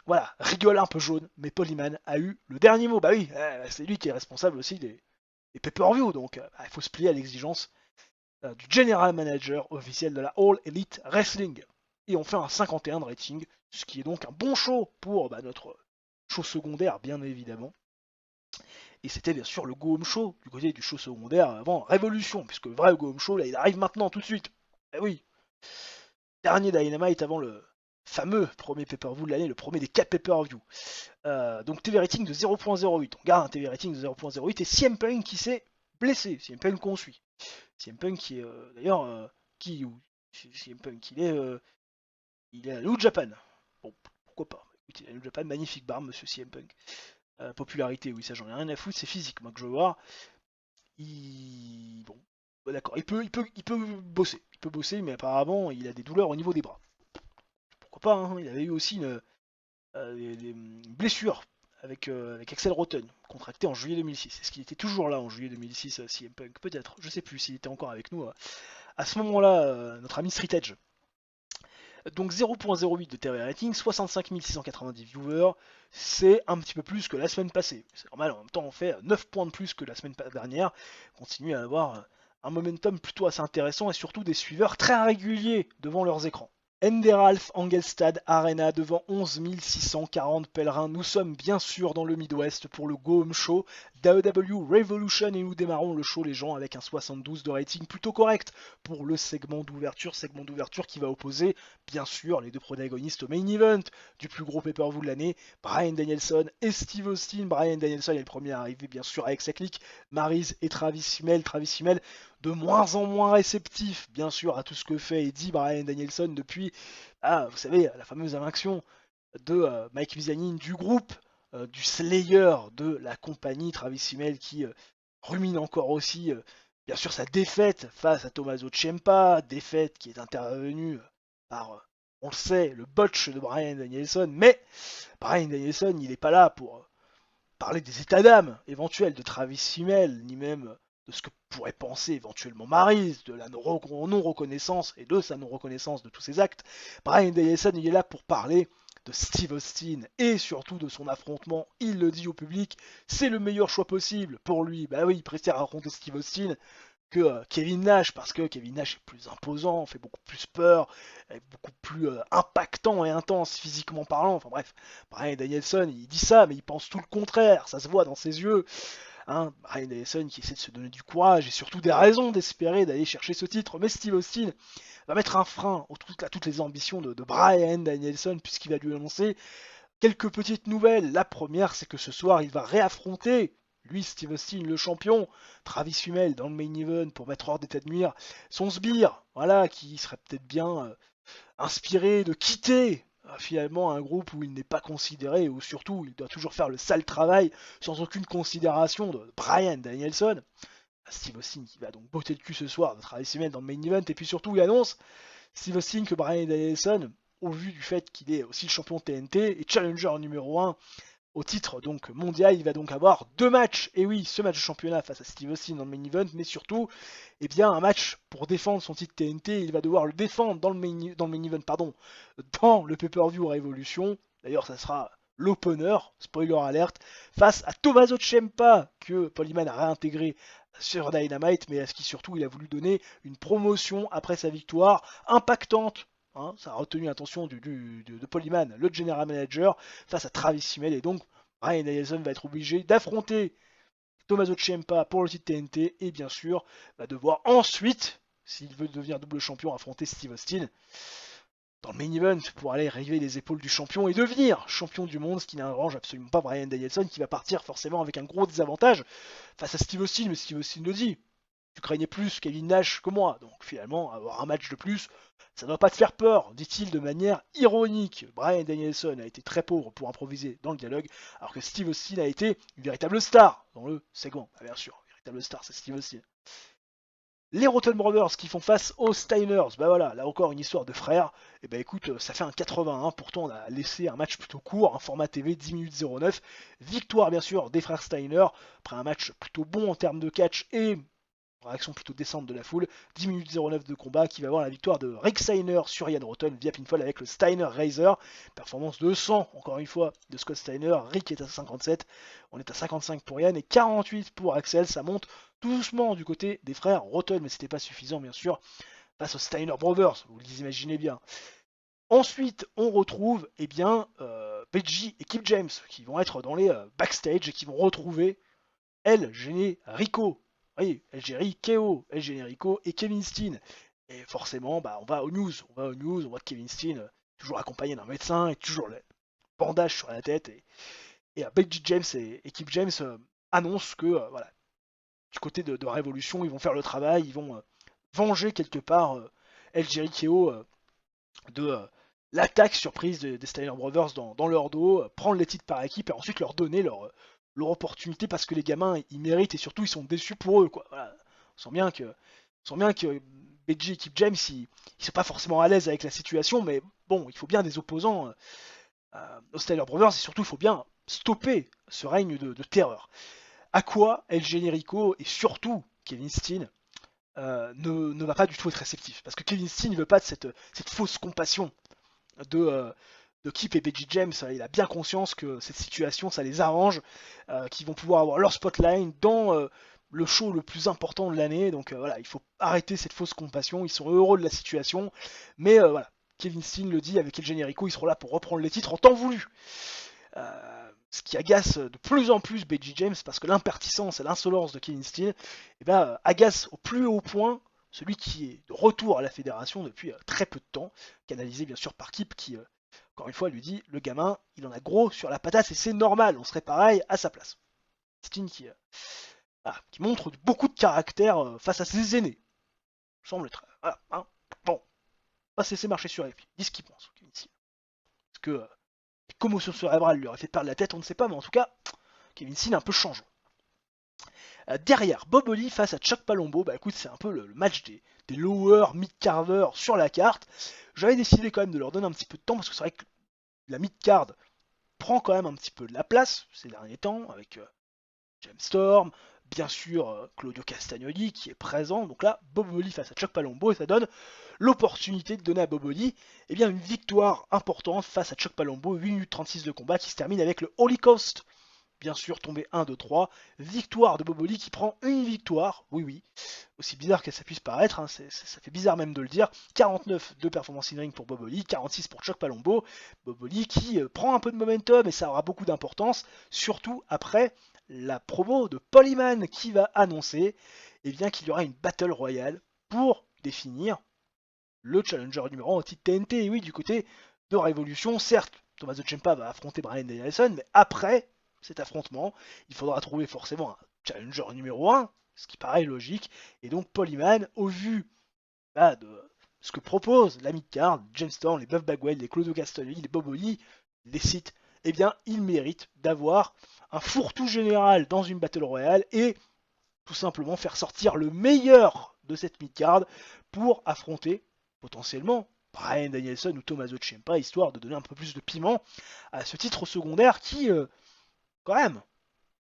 voilà, rigole un peu jaune, mais Paul Heyman a eu le dernier mot. Bah oui, c'est lui qui est responsable aussi des pay-per-view, donc il faut se plier à l'exigence du general manager officiel de la All Elite Wrestling. Et on fait un 51 de rating, ce qui est donc un bon show pour notre show secondaire, bien évidemment. Et c'était bien sûr le Go Home Show, du côté du show secondaire avant Révolution, puisque le vrai Go Home Show, là, il arrive maintenant, tout de suite. Eh oui, dernier Dynamite avant le fameux premier pay-per-view de l'année, le premier des 4 pay-per-view. Donc TV rating de 0.08, on garde un TV rating de 0.08, et CM Punk qui s'est blessé, CM Punk qu'on suit. CM Punk qui est d'ailleurs, CM Punk, il est à New Japan. Bon, pourquoi pas. Il est à New Japan, magnifique barbe, monsieur CM Punk. Popularité, oui, ça j'en ai rien à foutre, c'est physique, moi que je veux voir. Bon, d'accord, il peut bosser, mais apparemment il a des douleurs au niveau des bras. Pourquoi pas, hein, il avait eu aussi des blessures avec Axel Rotten, contracté en juillet 2006. Est-ce qu'il était toujours là en juillet 2006, CM Punk? Peut-être, je sais plus s'il était encore avec nous. À ce moment-là, notre ami Street Edge. Donc 0.08 de TV rating, 65 690 viewers, c'est un petit peu plus que la semaine passée. C'est normal, en même temps on fait 9 points de plus que la semaine dernière, on continue à avoir un momentum plutôt assez intéressant et surtout des suiveurs très réguliers devant leurs écrans. Enderalf Engelstad Arena devant 11 640 pèlerins. Nous sommes bien sûr dans le Midwest pour le Go Home Show d'AEW Revolution et nous démarrons le show les gens avec un 72 de rating plutôt correct pour le segment d'ouverture qui va opposer bien sûr les deux protagonistes au main event du plus gros pay-per-view de l'année, Bryan Danielson et Steve Austin. Bryan Danielson est le premier à arriver bien sûr avec sa clique, Maryse et Travis Fimmel de moins en moins réceptif, bien sûr, à tout ce que fait et dit Bryan Danielson depuis, vous savez, la fameuse invasion de Mike Mizanin du groupe, du Slayer de la compagnie, Travis Fimmel qui rumine encore aussi, bien sûr, sa défaite face à Tommaso Ciampa, défaite qui est intervenue par, on le sait, le botch de Bryan Danielson, mais Bryan Danielson, il n'est pas là pour parler des états d'âme éventuels de Travis Fimmel, ni même de ce que pourrait penser éventuellement Maryse, de la non-reconnaissance et de sa non-reconnaissance de tous ses actes. Bryan Danielson, il est là pour parler de Steve Austin et surtout de son affrontement. Il le dit au public, c'est le meilleur choix possible pour lui. Bah oui, il préfère affronter Steve Austin que Kevin Nash, parce que Kevin Nash est plus imposant, fait beaucoup plus peur, est beaucoup plus impactant et intense physiquement parlant. Enfin bref, Bryan Danielson, il dit ça, mais il pense tout le contraire, ça se voit dans ses yeux. Hein, Bryan Danielson qui essaie de se donner du courage et surtout des raisons d'espérer d'aller chercher ce titre, mais Steve Austin va mettre un frein à toutes les ambitions de Bryan Danielson, puisqu'il va lui annoncer quelques petites nouvelles. La première, c'est que ce soir, il va réaffronter lui, Steve Austin, le champion, Travis Fimmel dans le main event pour mettre hors d'état de nuire son sbire, voilà, qui serait peut-être bien inspiré de quitter finalement un groupe où il n'est pas considéré, ou surtout il doit toujours faire le sale travail sans aucune considération de Bryan Danielson. Steve Austin qui va donc botter le cul ce soir de Travis Fimmel dans le main event, et puis surtout il annonce Steve Austin que Bryan Danielson, au vu du fait qu'il est aussi le champion TNT et challenger numéro 1 au titre donc mondial, il va donc avoir 2 matchs. Et oui, ce match de championnat face à Steve Austin dans le main event, mais surtout, eh bien, un match pour défendre son titre TNT. Il va devoir le défendre dans le main event, dans le pay-per-view Révolution. D'ailleurs, ça sera l'opener, spoiler alert, face à Tommaso Ciampa, que Paul Heyman a réintégré sur Dynamite, mais à ce qui surtout il a voulu donner une promotion après sa victoire impactante. Hein, ça a retenu l'attention de Paul Heyman, le general manager, face à Travis Fimmel, et donc Bryan Danielson va être obligé d'affronter Tommaso Ciampa pour le titre TNT, et bien sûr va devoir ensuite, s'il veut devenir double champion, affronter Steve Austin dans le main event pour aller relever les épaules du champion et devenir champion du monde, ce qui n'arrange absolument pas Bryan Danielson, qui va partir forcément avec un gros désavantage face à Steve Austin, mais Steve Austin le dit, tu craignais plus Kevin Nash que moi, donc finalement avoir un match de plus, ça ne doit pas te faire peur, dit-il de manière ironique. Bryan Danielson a été très pauvre pour improviser dans le dialogue, alors que Steve Austin a été une véritable star dans le segment. Ah, bien sûr, une véritable star, c'est Steve Austin. Les Rotten Brothers qui font face aux Steiners, bah voilà, là encore une histoire de frères. Et bah écoute, ça fait un 81, pourtant on a laissé un match plutôt court, un format TV 10 minutes 09. Victoire bien sûr des frères Steiner, après un match plutôt bon en termes de catch et réaction plutôt décente de la foule. 10 minutes 09 de combat qui va avoir la victoire de Rick Steiner sur Ian Rotten via pinfall avec le Steiner Razor. Performance de 100 encore une fois de Scott Steiner. Rick est à 57, on est à 55 pour Ian et 48 pour Axel. Ça monte tout doucement du côté des frères Rotten, mais c'était pas suffisant bien sûr face aux Steiner Brothers, vous les imaginez bien. Ensuite, on retrouve Peggy et Kip James qui vont être dans les backstage et qui vont retrouver El Generico. Oui, El Generico, El Generico et Kevin Steen. Et forcément, bah, on va aux news. On voit Kevin Steen toujours accompagné d'un médecin et toujours le bandage sur la tête. Et Peggy James et Kip James annoncent que voilà, du côté de Révolution, ils vont faire le travail, ils vont venger quelque part El Jericho de l'attaque surprise des Steiner Brothers dans leur dos, prendre les titres par équipe et ensuite leur donner leur opportunité parce que les gamins ils méritent et surtout ils sont déçus pour eux quoi. Voilà. On sent bien que BG et Kip James ils sont pas forcément à l'aise avec la situation, mais bon, il faut bien des opposants aux Steiner Brothers et surtout il faut bien stopper ce règne de terreur. À quoi El Generico et surtout Kevin Steen ne va pas du tout être réceptif. Parce que Kevin Steen ne veut pas de cette fausse compassion de, euh, de Kip et Peggy James. Il a bien conscience que cette situation, ça les arrange, qu'ils vont pouvoir avoir leur spotlight dans le show le plus important de l'année. Donc voilà, il faut arrêter cette fausse compassion. Ils sont heureux de la situation. Mais voilà, Kevin Steen le dit, avec El Generico, ils seront là pour reprendre les titres en temps voulu. Ce qui agace de plus en plus Peggy James parce que l'impertinence et l'insolence de Kevin Steen agace au plus haut point celui qui est de retour à la fédération depuis très peu de temps, canalisé bien sûr par Kip qui, encore une fois, lui dit le gamin, il en a gros sur la patate et c'est normal, on serait pareil à sa place. Steen qui montre beaucoup de caractère face à ses aînés. Semble très. Voilà, hein. Bon, on va se laisser marcher sur les pieds. Dis ce qu'il pense, Kevin Steen. Parce que les commotions cérébrales lui auraient fait perdre la tête, on ne sait pas, mais en tout cas, Kevin Steen est un peu changeant. Derrière, Bob Holly face à Chuck Palumbo, bah écoute, c'est un peu le match des lower mid-carders sur la carte. J'avais décidé quand même de leur donner un petit peu de temps parce que c'est vrai que la mid-card prend quand même un petit peu de la place ces derniers temps avec James Storm, bien sûr Claudio Castagnoli qui est présent. Donc là, Bob Holly face à Chuck Palumbo et ça donne l'opportunité de donner à Bob Holly une victoire importante face à Chuck Palumbo, 8 minutes 36 de combat qui se termine avec le Holocaust. Bien sûr, tombé 1, 2, 3. Victoire de Bob Holly qui prend une victoire. Oui, oui. Aussi bizarre que ça puisse paraître, hein, ça fait bizarre même de le dire. 49 de performance in ring pour Bob Holly, 46 pour Chuck Palumbo. Bob Holly qui prend un peu de momentum et ça aura beaucoup d'importance. Surtout après la promo de Paul Heyman qui va annoncer qu'il y aura une Battle Royale pour définir le challenger numéro 1 au titre TNT. Et oui, du côté de Révolution, certes, Tommaso Ciampa va affronter Bryan Danielson, mais après cet affrontement, il faudra trouver forcément un challenger numéro 1, ce qui paraît logique, et donc Paul Heyman, au vu de ce que propose la mid-card, James Storm, les Buff Bagwell, les Claudio Castagnoli, les Bob Holly, les sites, il mérite d'avoir un fourre-tout général dans une Battle Royale et tout simplement faire sortir le meilleur de cette mid-card pour affronter potentiellement Bryan Danielson ou Tommaso Ciampa, histoire de donner un peu plus de piment à ce titre secondaire qui quand même,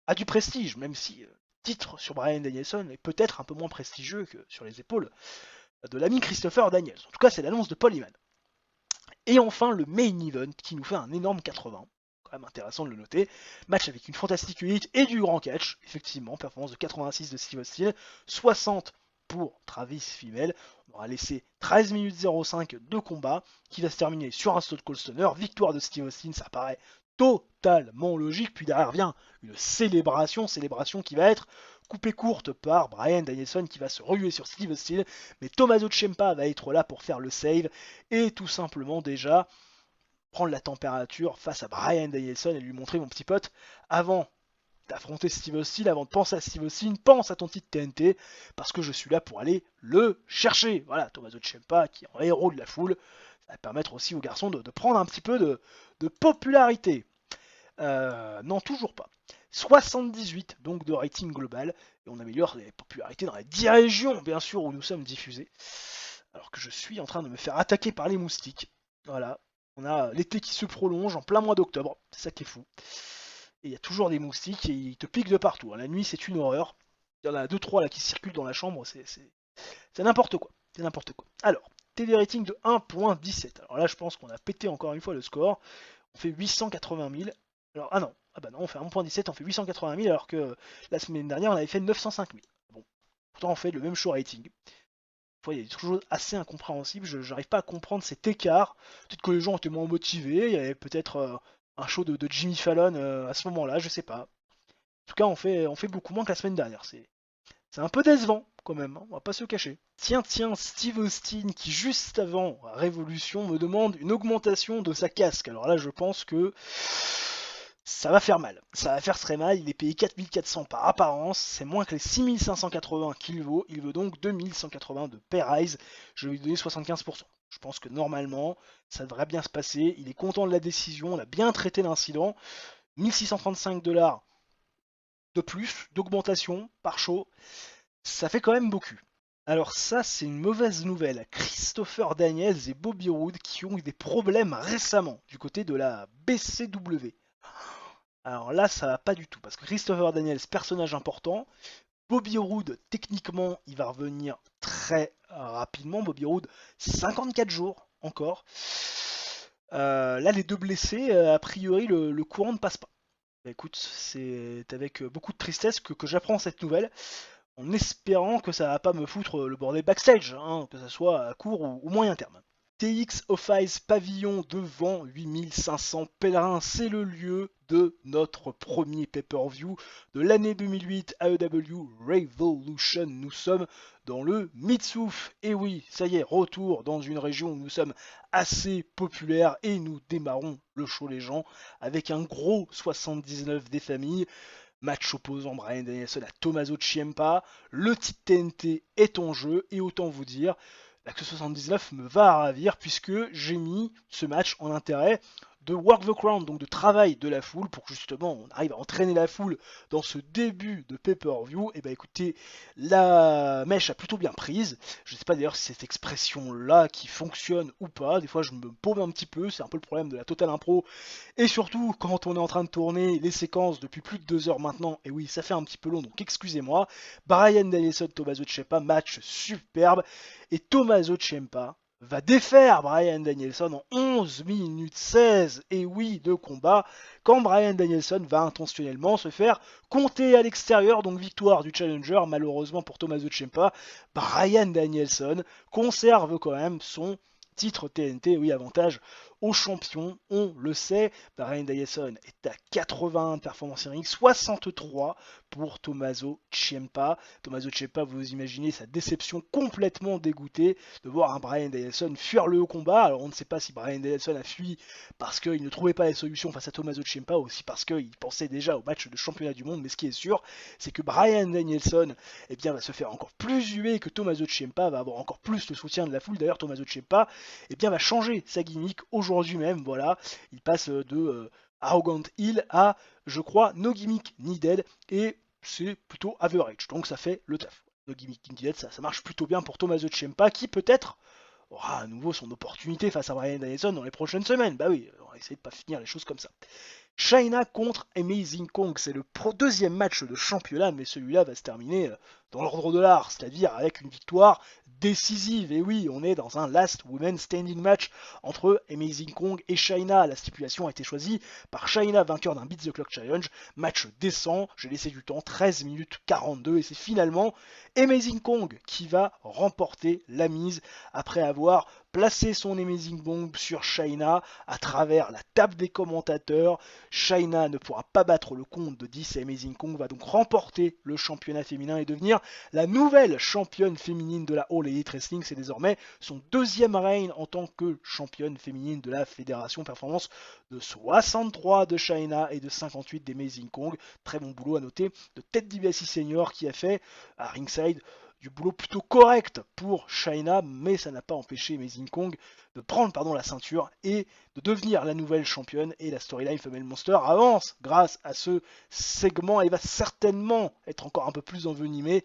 a du prestige, même si titre sur Bryan Danielson est peut-être un peu moins prestigieux que sur les épaules de l'ami Christopher Daniels. En tout cas, c'est l'annonce de Paul Heyman. Et enfin, le main event qui nous fait un énorme 80. Quand même intéressant de le noter. Match avec une fantastique 8 et du grand catch. Effectivement, performance de 86 de Steve Austin, 60 pour Travis Fimmel. On aura laissé 13 minutes 05 de combat qui va se terminer sur un Stone Cold Stunner. Victoire de Steve Austin, ça paraît totalement logique. Puis derrière vient une célébration qui va être coupée courte par Bryan Danielson qui va se rehuer sur Steve Austin. Mais Tommaso Ciampa va être là pour faire le save et tout simplement déjà prendre la température face à Bryan Danielson et lui montrer, mon petit pote, avant d'affronter Steve Austin, avant de penser à Steve Austin, pense à ton titre TNT, parce que je suis là pour aller le chercher. Voilà, Tommaso Ciampa qui est en héros de la foule, ça va permettre aussi aux garçons de prendre un petit peu de popularité. Non, toujours pas. 78 donc de rating global, et on améliore les popularités dans les 10 régions, bien sûr, où nous sommes diffusés. Alors que je suis en train de me faire attaquer par les moustiques. Voilà, on a l'été qui se prolonge en plein mois d'octobre, c'est ça qui est fou. Et il y a toujours des moustiques et ils te piquent de partout. La nuit, c'est une horreur. Il y en a 2-3 là qui circulent dans la chambre, c'est n'importe quoi. C'est n'importe quoi. Alors, TV rating de 1.17. Alors là, je pense qu'on a pété encore une fois le score. On fait 880 000. Alors, ah non, on fait 1.17, on fait 880 000 alors que la semaine dernière, on avait fait 905 000. Bon, pourtant, on fait le même show rating. Il y a des choses assez incompréhensibles, je n'arrive pas à comprendre cet écart. Peut-être que les gens étaient moins motivés, il y avait peut-être un show de Jimmy Fallon à ce moment-là, je sais pas. En tout cas, on fait beaucoup moins que la semaine dernière. C'est un peu décevant quand même, hein, on va pas se cacher. Tiens, Steve Austin qui juste avant Révolution me demande une augmentation de sa casque. Alors là, je pense que ça va faire mal. Ça va faire très mal. Il est payé 4400 par apparence. C'est moins que les 6580 qu'il vaut. Il veut donc 2180 de pay rise. Je vais lui donner 75%. Je pense que normalement, ça devrait bien se passer. Il est content de la décision. On a bien traité l'incident. 1635 $ de plus, d'augmentation par show. Ça fait quand même beaucoup. Alors ça, c'est une mauvaise nouvelle. Christopher Daniels et Bobby Roode qui ont eu des problèmes récemment du côté de la BCW. Alors là, ça va pas du tout, parce que Christopher Daniels, personnage important, Bobby Roode, techniquement, il va revenir très rapidement. Bobby Roode, 54 jours encore. Là, les deux blessés, a priori, le courant ne passe pas. Bah, écoute, c'est avec beaucoup de tristesse que j'apprends cette nouvelle, en espérant que ça va pas me foutre le bordel backstage, hein, que ça soit à court ou moyen terme. TX Office Pavillon devant 8500 pèlerins, c'est le lieu de notre premier pay-per-view de l'année 2008 AEW Revolution. Nous sommes dans le Mitsouf. Et oui, ça y est, retour dans une région où nous sommes assez populaires et nous démarrons le show les gens avec un gros 79 des familles. Match opposant Bryan Danielson à Tommaso Ciampa. Le titre TNT est en jeu et autant vous dire que 79 me va à ravir puisque j'ai mis ce match en intérêt de work the crowd, donc de travail de la foule pour que justement on arrive à entraîner la foule dans ce début de pay-per-view. Et bah écoutez, la mèche a plutôt bien prise. Je sais pas d'ailleurs si cette expression là qui fonctionne ou pas. Des fois je me paume un petit peu, c'est un peu le problème de la Total Impro. Et surtout quand on est en train de tourner les séquences depuis plus de 2 heures maintenant, et oui ça fait un petit peu long donc excusez-moi. Bryan Danielson, Tommaso Ciampa, match superbe. Et Tommaso Ciampa va défaire Bryan Danielson en 11 minutes 16, et oui, de combat, quand Bryan Danielson va intentionnellement se faire compter à l'extérieur, donc victoire du challenger, malheureusement pour Tommaso Ciampa. Bryan Danielson conserve quand même son titre TNT, oui, avantage aux champions, on le sait. Bryan Danielson est à 81 performances en ring, 63 pour Tommaso Ciampa. Tommaso Ciampa, vous imaginez sa déception, complètement dégoûté de voir un Bryan Danielson fuir le haut combat. Alors on ne sait pas si Bryan Danielson a fui parce qu'il ne trouvait pas la solution face à Tommaso Ciampa, ou aussi parce qu'il pensait déjà au match de championnat du monde. Mais ce qui est sûr, c'est que Bryan Danielson va se faire encore plus huer que Tommaso Ciampa, va avoir encore plus le soutien de la foule. D'ailleurs, Tommaso Ciampa va changer sa gimmick aujourd'hui même. Voilà, il passe de Arrogant Hill à, je crois, No Gimmick Needed, et c'est plutôt average, donc ça fait le taf. No Gimmick Needed, ça marche plutôt bien pour Tommaso Ciampa, qui peut-être aura à nouveau son opportunité face à Bryan Danielson dans les prochaines semaines. Bah oui, on va essayer de pas finir les choses comme ça. China contre Amazing Kong, c'est le deuxième match de championnat, mais celui-là va se terminer dans l'ordre de l'art, c'est-à-dire avec une victoire décisive. Et oui, on est dans un last women standing match entre Amazing Kong et China. La stipulation a été choisie par China, vainqueur d'un Beat the Clock Challenge. Match décent, j'ai laissé du temps, 13 minutes 42, et c'est finalement Amazing Kong qui va remporter la mise après avoir placé son Amazing Bomb sur China à travers la table des commentateurs. China ne pourra pas battre le compte de 10 et Amazing Kong va donc remporter le championnat féminin et devenir la nouvelle championne féminine de la All Elite Wrestling. C'est désormais son deuxième règne en tant que championne féminine de la Fédération Performance, de 63 de China et de 58 d'Amazing Kong. Très bon boulot à noter de Ted DiBiase Senior qui a fait à ringside du boulot plutôt correct pour China, mais ça n'a pas empêché Amazing Kong de prendre la ceinture et de devenir la nouvelle championne. Et la storyline Female Monster avance grâce à ce segment et va certainement être encore un peu plus envenimée,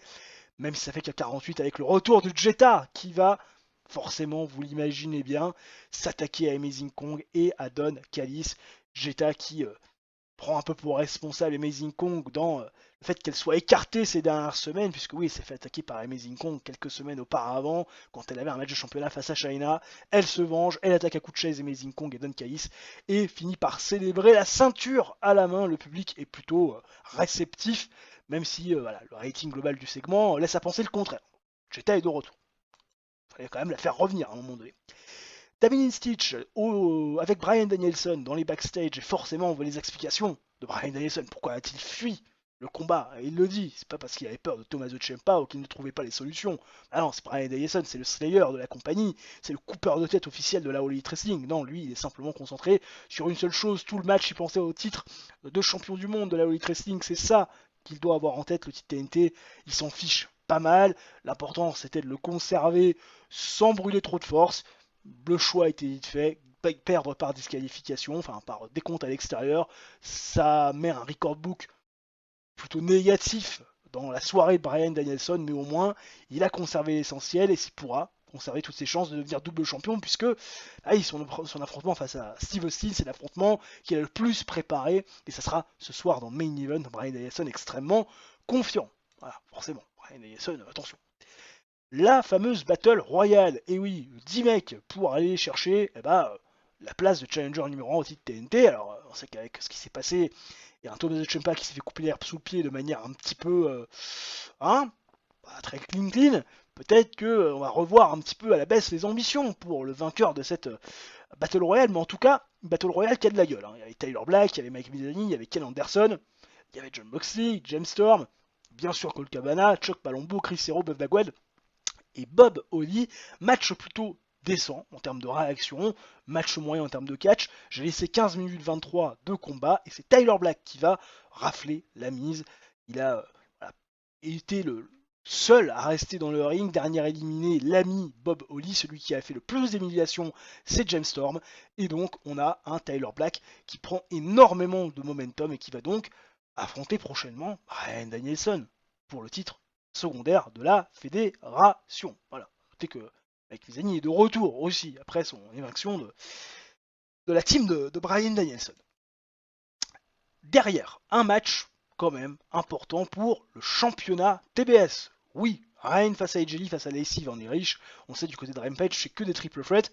même si ça fait qu'à 48 avec le retour du Jetta qui va forcément, vous l'imaginez bien, s'attaquer à Amazing Kong et à Don Callis. Jetta qui prend un peu pour responsable Amazing Kong dans le fait qu'elle soit écartée ces dernières semaines, puisque oui, elle s'est fait attaquer par Amazing Kong quelques semaines auparavant, quand elle avait un match de championnat face à China. Elle se venge, elle attaque à coups de chaise Amazing Kong et Don Callis, et finit par célébrer la ceinture à la main. Le public est plutôt réceptif, même si voilà, le rating global du segment laisse à penser le contraire. Jetta est de retour. Il fallait quand même la faire revenir à un moment donné. Damien Stitch avec Bryan Danielson dans les backstage, et forcément on veut les explications de Bryan Danielson. Pourquoi a-t-il fui le combat? Et il le dit, c'est pas parce qu'il avait peur de Tommaso Ciampa ou qu'il ne trouvait pas les solutions. Ah non, c'est Bryan Danielson, c'est le Slayer de la compagnie, c'est le coupeur de tête officiel de la All Elite Wrestling. Non, lui, il est simplement concentré sur une seule chose. Tout le match, il pensait au titre de champion du monde de la All Elite Wrestling. C'est ça qu'il doit avoir en tête, le titre TNT. Il s'en fiche pas mal. L'important, c'était de le conserver sans brûler trop de force. Le choix a été vite fait, perdre par disqualification, enfin par décompte à l'extérieur, ça met un record book plutôt négatif dans la soirée de Bryan Danielson, mais au moins il a conservé l'essentiel et il pourra conserver toutes ses chances de devenir double champion, puisque son affrontement face à Steve Austin, c'est l'affrontement qu'il a le plus préparé, et ça sera ce soir dans le Main Event. Bryan Danielson extrêmement confiant. Voilà, forcément, Bryan Danielson, attention. La fameuse Battle Royale, et oui, 10 mecs pour aller chercher la place de challenger numéro 1 au titre TNT. Alors on sait qu'avec ce qui s'est passé, il y a un Tommaso Ciampa qui s'est fait couper l'herbe sous le pied de manière un petit peu pas très clean. Peut-être que on va revoir un petit peu à la baisse les ambitions pour le vainqueur de cette Battle Royale, mais en tout cas, une Battle Royale qui a de la gueule. Il y avait Tyler Black, il y avait Mike Mizzani, il y avait Ken Anderson, il y avait John Moxley, James Storm, bien sûr Colt Cabana, Chuck Palumbo, Chris Hero, Buff Bagwell et Bob Holly. Match plutôt décent en termes de réaction, match moyen en termes de catch. J'ai laissé 15 minutes 23 de combat et c'est Tyler Black qui va rafler la mise. Il a été le seul à rester dans le ring. Dernier éliminé, l'ami Bob Holly, celui qui a fait le plus d'humiliation, c'est James Storm. Et donc on a un Tyler Black qui prend énormément de momentum et qui va donc affronter prochainement Bryan Danielson pour le titre secondaire de la fédération. Voilà. Notez que Mike Mizzani est de retour aussi après son éviction de la team de Bryan Danielson. Derrière, un match quand même important pour le championnat TBS. Oui, Reign face à AJ face à Lacey Van Erich. On sait du côté de Rampage, c'est que des triple threats.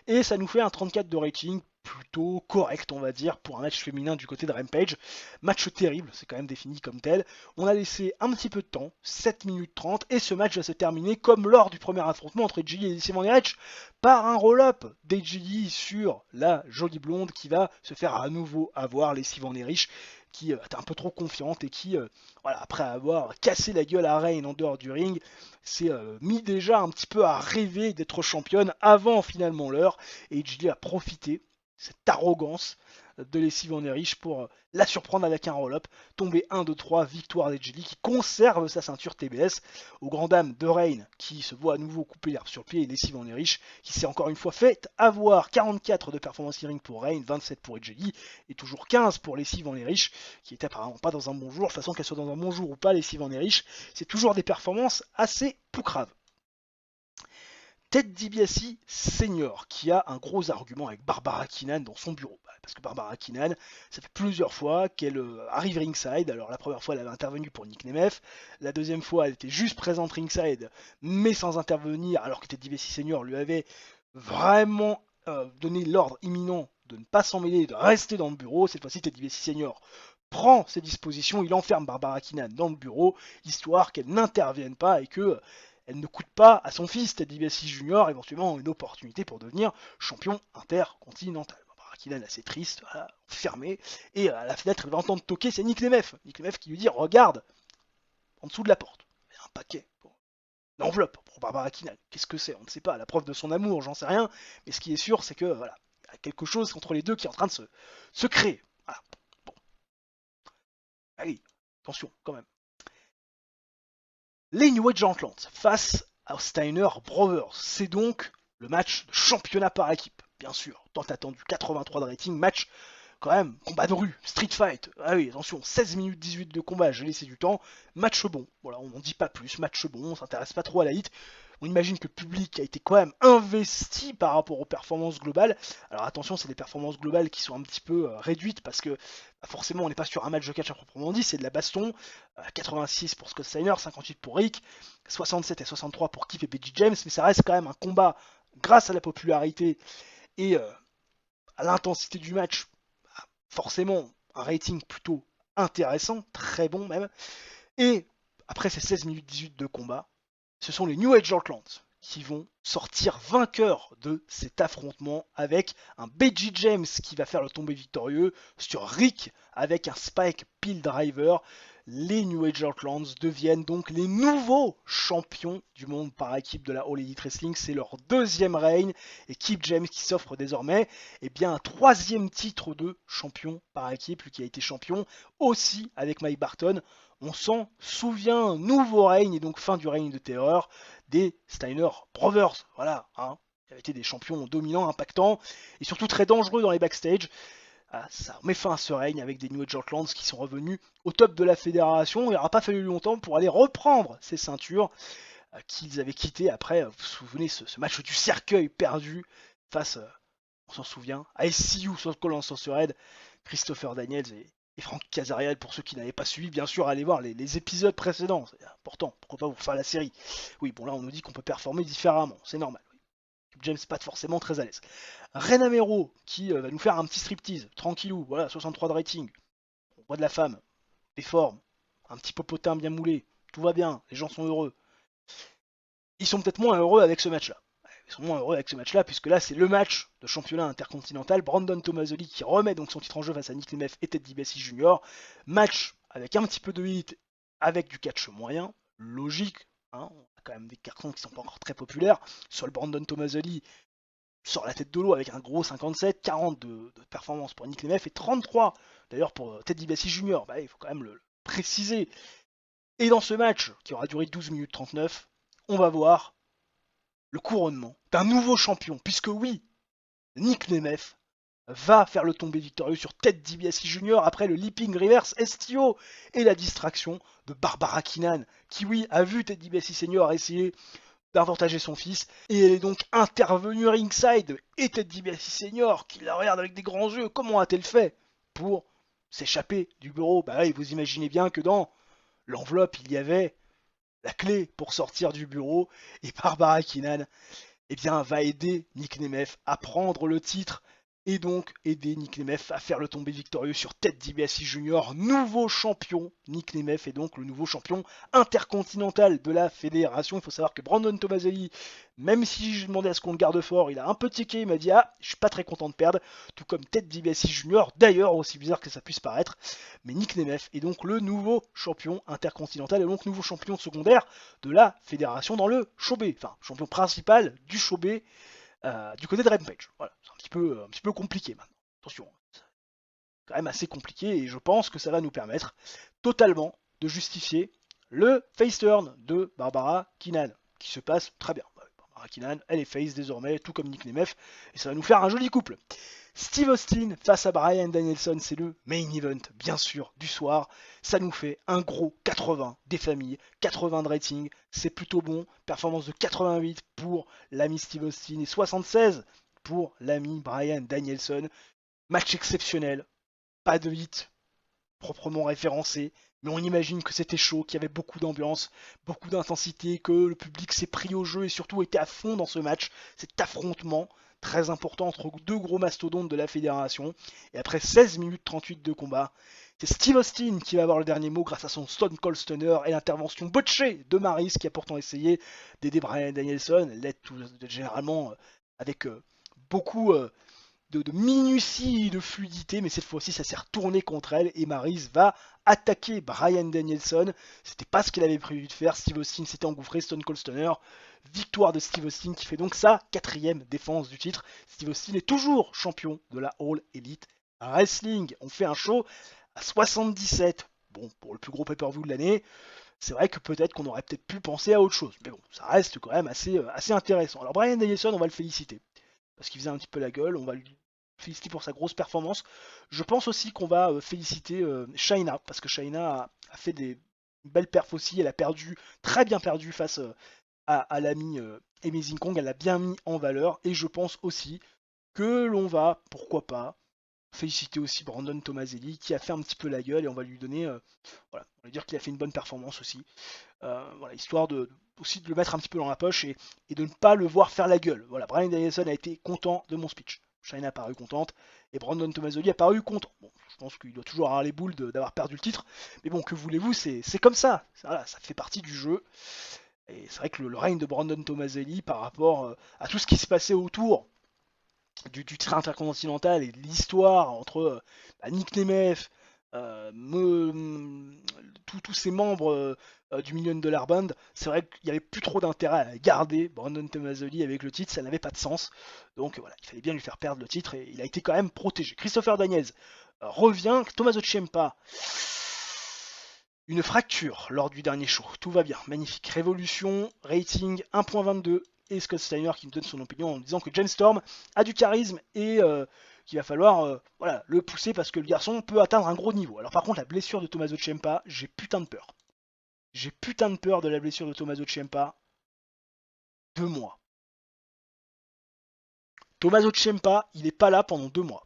Et ça nous fait un 34 de rating, plutôt correct on va dire, pour un match féminin du côté de Rampage. Match terrible, c'est quand même défini comme tel. On a laissé un petit peu de temps, 7 minutes 30, et ce match va se terminer comme lors du premier affrontement entre AJ et Lacey Van Erich, par un roll-up d'AJ sur la jolie blonde qui va se faire à nouveau avoir Lacey Van Erich, qui était un peu trop confiante et qui, voilà, après avoir cassé la gueule à Reign en dehors du ring, s'est mis déjà un petit peu à rêver d'être championne avant finalement l'heure. Et AJ a profité cette arrogance de Lacey Van Erich pour la surprendre avec un roll-up, tomber 1, 2, 3, victoire d'AJ qui conserve sa ceinture TBS, aux grandes dames de Reign qui se voit à nouveau couper l'herbe sur le pied, et Lacey Van Erich qui s'est encore une fois fait avoir. 44 de performance ring pour Reign, 27 pour AJ et toujours 15 pour Lacey Van Erich qui était apparemment pas dans un bon jour. De toute façon, qu'elle soit dans un bon jour ou pas, Lacey Van Erich, c'est toujours des performances assez poucraves. Ted DiBiase Senior qui a un gros argument avec Barbara Keenan dans son bureau. Parce que Barbara Keenan, ça fait plusieurs fois qu'elle arrive ringside. Alors la première fois, elle avait intervenu pour Nick Nemeth. La deuxième fois, elle était juste présente ringside, mais sans intervenir, alors que Ted DiBiase Senior lui avait vraiment donné l'ordre imminent de ne pas s'en mêler, de rester dans le bureau. Cette fois-ci, Ted DiBiase Senior prend ses dispositions, il enferme Barbara Keenan dans le bureau, histoire qu'elle n'intervienne pas et que elle ne coûte pas à son fils Ted DiBiase Jr. éventuellement une opportunité pour devenir champion intercontinental. Barbara Keenan assez triste, voilà, fermée, et à la fenêtre elle va entendre toquer, c'est Nick Nemeth. Nick Nemeth qui lui dit regarde, en dessous de la porte, il y a un paquet, une enveloppe pour Barbara Keenan. Qu'est-ce que c'est? On ne sait pas, la preuve de son amour, j'en sais rien, mais ce qui est sûr c'est que voilà, il y a quelque chose entre les deux qui est en train de se créer. Voilà. Bon. Allez, attention quand même. Les New Age Outlaws face aux Steiner Brothers. C'est donc le match de championnat par équipe. Bien sûr, tant attendu, 83 de rating, match quand même, combat de rue, street fight. Ah oui, attention, 16 minutes 18 de combat, j'ai laissé du temps. Match bon, voilà, on n'en dit pas plus, match bon, on s'intéresse pas trop à la hit. On imagine que le public a été quand même investi par rapport aux performances globales. Alors attention, c'est des performances globales qui sont un petit peu réduites parce que forcément on n'est pas sur un match de catch à proprement dit, c'est de la baston. 86 pour Scott Steiner, 58 pour Rick, 67 et 63 pour Keith et BG James, mais ça reste quand même un combat grâce à la popularité et à l'intensité du match. Forcément, un rating plutôt intéressant, très bon même. Et après ces 16 minutes 18 de combat, ce sont les New Age Outlaws qui vont sortir vainqueurs de cet affrontement avec un BG James qui va faire le tombé victorieux sur Rick avec un Spike Pile Driver. Les New Age Outlaws deviennent donc les nouveaux champions du monde par équipe de la All Elite Wrestling. C'est leur deuxième règne et Keith James qui s'offre désormais bien, un troisième titre de champion par équipe, lui qui a été champion aussi avec Mike Barton. On s'en souvient, nouveau règne et donc fin du règne de terreur des Steiner Brothers. Voilà, hein, qui avaient été des champions dominants, impactants et surtout très dangereux dans les backstage. Ah, ça met fin à ce règne avec des New Age Outlaws qui sont revenus au top de la fédération. Il n'aura pas fallu longtemps pour aller reprendre ces ceintures qu'ils avaient quittées après, vous vous souvenez, ce match du cercueil perdu face, on s'en souvient, à SCU sur Colin Censured, Christopher Daniels et Frank Kazarian. Pour ceux qui n'avaient pas suivi, bien sûr, allez voir les épisodes précédents, c'est important, pourquoi pas vous faire la série. Oui, bon là on nous dit qu'on peut performer différemment, c'est normal. James pas forcément très à l'aise. Ren Amero qui va nous faire un petit striptease, tranquillou, voilà, 63 de rating. On voit de la femme, des formes, un petit popotin bien moulé, tout va bien, les gens sont heureux. Ils sont peut-être moins heureux avec ce match-là. Ils sont moins heureux avec ce match-là, puisque là c'est le match de championnat intercontinental. Brandon Tomazoli qui remet donc son titre en jeu face à Nick Nemeth et Ted DiBiase Jr. Match avec un petit peu de hit, avec du catch moyen, logique. Hein, on a quand même des cartons qui sont pas encore très populaires. Seul Brandon Tomazoli sort la tête de l'eau avec un gros 57, 40 de performance pour Nick Nemeth et 33 d'ailleurs pour Ted DiBiase Jr. Bah, il faut quand même le préciser. Et dans ce match, qui aura duré 12 minutes 39, on va voir le couronnement d'un nouveau champion, puisque oui, Nick Nemeth va faire le tombé victorieux sur Ted DiBiase Jr. après le leaping reverse STO et la distraction de Barbara Keenan, qui oui a vu Ted DiBiase Sr. essayer d'avantager son fils, et elle est donc intervenue ringside, et Ted DiBiase Sr. qui la regarde avec des grands yeux, comment a-t-elle fait pour s'échapper du bureau? Bah oui, vous imaginez bien que dans l'enveloppe, il y avait la clé pour sortir du bureau, et Barbara Keenan va aider Nick Nemeth à prendre le titre et donc aider Nick Nemeth à faire le tombé victorieux sur Ted DiBiase Jr., nouveau champion. Nick Nemeth est donc le nouveau champion intercontinental de la fédération. Il faut savoir que Brandon Tomazoli, même si je demandais à ce qu'on le garde fort, il a un peu tiqué, il m'a dit je suis pas très content de perdre, tout comme Ted DiBiase Jr., d'ailleurs, aussi bizarre que ça puisse paraître, mais Nick Nemeth est donc le nouveau champion intercontinental et donc nouveau champion secondaire de la fédération dans le Showbé, enfin champion principal du Showbé du côté de Rampage. Voilà, c'est un petit peu compliqué maintenant. Attention, c'est quand même assez compliqué et je pense que ça va nous permettre totalement de justifier le face turn de Barbara Keenan, qui se passe très bien. Barbara Keenan, elle est face désormais, tout comme Nick Nemeth, et ça va nous faire un joli couple. Steve Austin face à Bryan Danielson, c'est le main event, bien sûr, du soir. Ça nous fait un gros 80 des familles, 80 de rating, c'est plutôt bon. Performance de 88 pour l'ami Steve Austin et 76 pour l'ami Bryan Danielson. Match exceptionnel, pas de hit proprement référencé, mais on imagine que c'était chaud, qu'il y avait beaucoup d'ambiance, beaucoup d'intensité, que le public s'est pris au jeu et surtout était à fond dans ce match, cet affrontement très important entre deux gros mastodontes de la fédération. Et après 16 minutes 38 de combat, c'est Steve Austin qui va avoir le dernier mot grâce à son Stone Cold Stunner et l'intervention botchée de Maryse qui a pourtant essayé d'aider Bryan Danielson. Elle l'aide généralement avec beaucoup de minutie et de fluidité, mais cette fois-ci ça s'est retourné contre elle et Maryse va attaquer Bryan Danielson. C'était pas ce qu'il avait prévu de faire. Steve Austin s'était engouffré, Stone Cold Stunner. Victoire de Steve Austin qui fait donc sa 4e défense du titre. Steve Austin est toujours champion de la All Elite Wrestling. On fait un show à 77. Bon, pour le plus gros pay-per-view de l'année. c'est vrai que peut-être qu'on aurait peut-être pu penser à autre chose. Mais bon, ça reste quand même assez intéressant. Alors Bryan Danielson, on va le féliciter. Parce qu'il faisait un petit peu la gueule, on va lui féliciter pour sa grosse performance. Je pense aussi qu'on va féliciter Shaina, parce que Shaina a fait des belles perfs aussi, elle a perdu, très bien perdu face à l'ami Amazing Kong, elle l'a bien mis en valeur, et je pense aussi que l'on va, pourquoi pas, féliciter aussi Brandon Tomaselli qui a fait un petit peu la gueule et on va lui donner, voilà, on va lui dire qu'il a fait une bonne performance aussi, voilà, histoire aussi de le mettre un petit peu dans la poche et de ne pas le voir faire la gueule. Voilà, Bryan Danielson a été content de mon speech. Shayna a paru contente et Brandon Tomaselli a paru content. Bon, je pense qu'il doit toujours avoir les boules d'avoir perdu le titre, mais bon, que voulez-vous, c'est comme ça. Voilà, ça fait partie du jeu. Et c'est vrai que le règne de Brandon Tomaselli par rapport à tout ce qui se passait autour du titre intercontinental et de l'histoire entre Nick Nemeth, tous ces membres du Million Dollar Band, c'est vrai qu'il n'y avait plus trop d'intérêt à garder Brandon Tomaselli avec le titre, ça n'avait pas de sens. Donc voilà, il fallait bien lui faire perdre le titre et il a été quand même protégé. Christopher Daniels revient, Tommaso Ciampa, une fracture lors du dernier show, tout va bien, magnifique. Révolution, rating 1.22 et Scott Steiner qui me donne son opinion en disant que James Storm a du charisme et qu'il va falloir voilà, le pousser parce que le garçon peut atteindre un gros niveau. Alors par contre la blessure de Tommaso Ciampa, j'ai putain de peur. J'ai putain de peur de la blessure de Tommaso Ciampa. 2 mois. Tommaso Ciampa, il est pas là pendant 2 mois.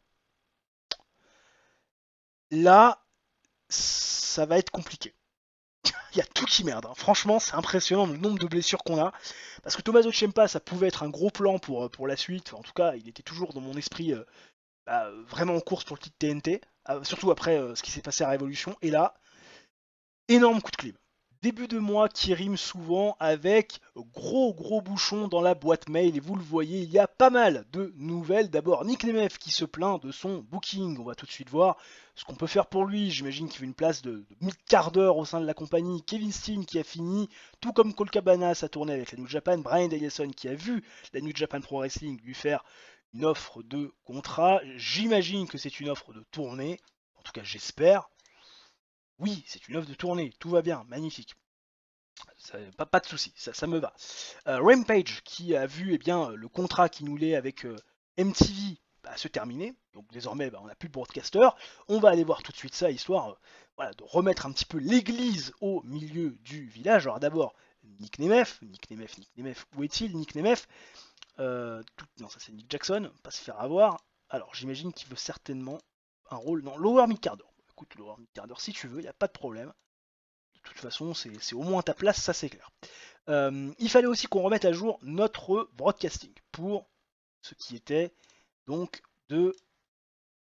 Là, ça va être compliqué. Il y a tout qui merde. Hein. Franchement, c'est impressionnant le nombre de blessures qu'on a. Parce que Tommaso Ciampa, ça pouvait être un gros plan pour la suite. Enfin, en tout cas, il était toujours dans mon esprit vraiment en course pour le titre TNT. Surtout après ce qui s'est passé à Révolution. Et là, énorme coup de clim. Début de mois qui rime souvent avec gros bouchon dans la boîte mail et vous le voyez, il y a pas mal de nouvelles. D'abord Nick Nemeth qui se plaint de son booking, on va tout de suite voir ce qu'on peut faire pour lui. J'imagine qu'il veut une place de mi-quart d'heure au sein de la compagnie. Kevin Steen qui a fini, tout comme Colt Cabana, sa tournée avec la New Japan. Bryan Danielson qui a vu la New Japan Pro Wrestling lui faire une offre de contrat. J'imagine que c'est une offre de tournée, en tout cas j'espère. Oui, c'est une offre de tournée, tout va bien, magnifique. Pas de soucis, ça me va. Rampage qui a vu le contrat qui nous lie avec MTV se terminer. Donc désormais on n'a plus de broadcaster. On va aller voir tout de suite ça, histoire voilà, de remettre un petit peu l'église au milieu du village. Alors d'abord, Nick Nemeth, où est-il Nick Nemeth Non, ça c'est Nick Jackson, pas se faire avoir. Alors j'imagine qu'il veut certainement un rôle dans Lower Mid Carter. Écoute, Lower Mid Carter, si tu veux, il n'y a pas de problème. De toute façon, c'est au moins ta place, ça c'est clair. Il fallait aussi qu'on remette à jour notre broadcasting pour ce qui était donc de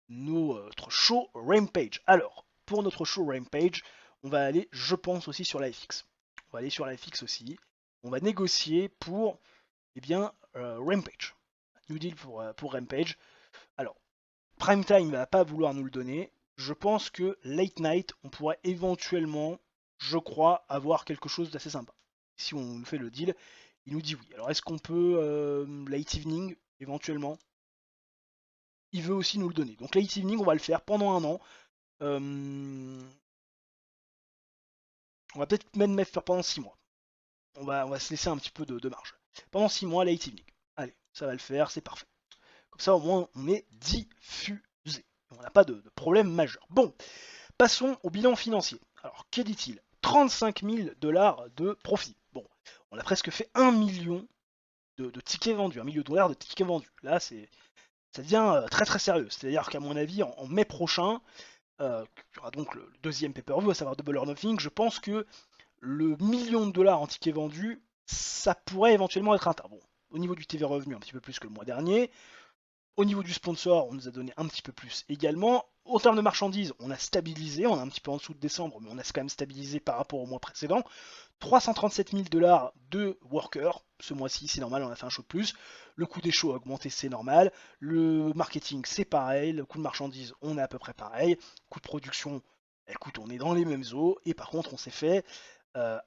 notre show Rampage. Alors, pour notre show Rampage, on va aller, je pense, aussi sur la FX. On va aller sur la FX aussi. On va négocier pour Rampage. New deal pour Rampage. Alors, Prime Time ne va pas vouloir nous le donner. Je pense que Late Night, on pourrait éventuellement, je crois, avoir quelque chose d'assez sympa. Si on nous fait le deal, il nous dit oui. Alors est-ce qu'on peut Late Evening, éventuellement? Il veut aussi nous le donner. Donc Late Evening, on va le faire pendant un an. On va peut-être même faire pendant 6 mois. On va se laisser un petit peu de marge. Pendant 6 mois, Late Evening. Allez, ça va le faire, c'est parfait. Comme ça, au moins, on est diffusé. On n'a pas de problème majeur. Bon, passons au bilan financier. Alors, que dit-il 35 000 $ de profit. Bon, on a presque fait 1 million de tickets vendus, 1 million de dollars de tickets vendus. Là, ça devient très sérieux. C'est-à-dire qu'à mon avis, en mai prochain, il y aura donc le deuxième pay-per-view, à savoir Double or Nothing. Je pense que le million de dollars en tickets vendus, ça pourrait éventuellement être atteint. Bon, au niveau du TV revenu, un petit peu plus que le mois dernier. Au niveau du sponsor, on nous a donné un petit peu plus également. En termes de marchandises, on a stabilisé, on est un petit peu en dessous de décembre, mais on a quand même stabilisé par rapport au mois précédent. 337 000 $ de workers, ce mois-ci, c'est normal, on a fait un show de plus. Le coût des shows a augmenté, c'est normal. Le marketing, c'est pareil. Le coût de marchandises, on est à peu près pareil. Le coût de production, écoute, on est dans les mêmes eaux. Et par contre, on s'est fait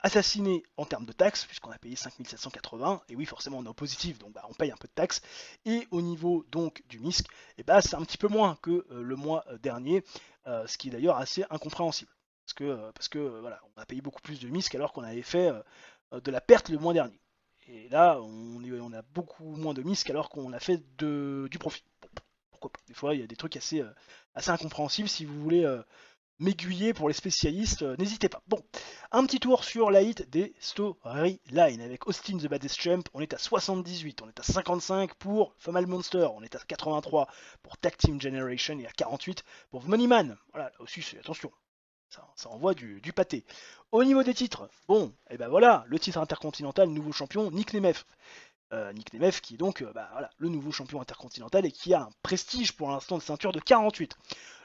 assassiné en termes de taxes, puisqu'on a payé 5 780, et oui forcément on est en positif, donc on paye un peu de taxes, et au niveau donc du MISC, c'est un petit peu moins que le mois dernier, ce qui est d'ailleurs assez incompréhensible. Voilà, on a payé beaucoup plus de misques alors qu'on avait fait de la perte le mois dernier. Et là, on a beaucoup moins de misques alors qu'on a fait du profit. Bon, pourquoi pas. Des fois, il y a des trucs assez incompréhensibles. Si vous voulez m'aiguiller pour les spécialistes, n'hésitez pas. Bon, un petit tour sur la hit des storylines. Avec Austin the Baddest Champ, on est à 78, on est à 55 pour Female Monster, on est à 83 pour Tag Team Generation et à 48 pour The Money Man. Voilà, là aussi, attention, ça envoie du pâté. Au niveau des titres, bon, et ben voilà, le titre intercontinental, nouveau champion, Nick Nemeth. Nick Nemeth qui est donc voilà, le nouveau champion intercontinental et qui a un prestige pour l'instant de ceinture de 48.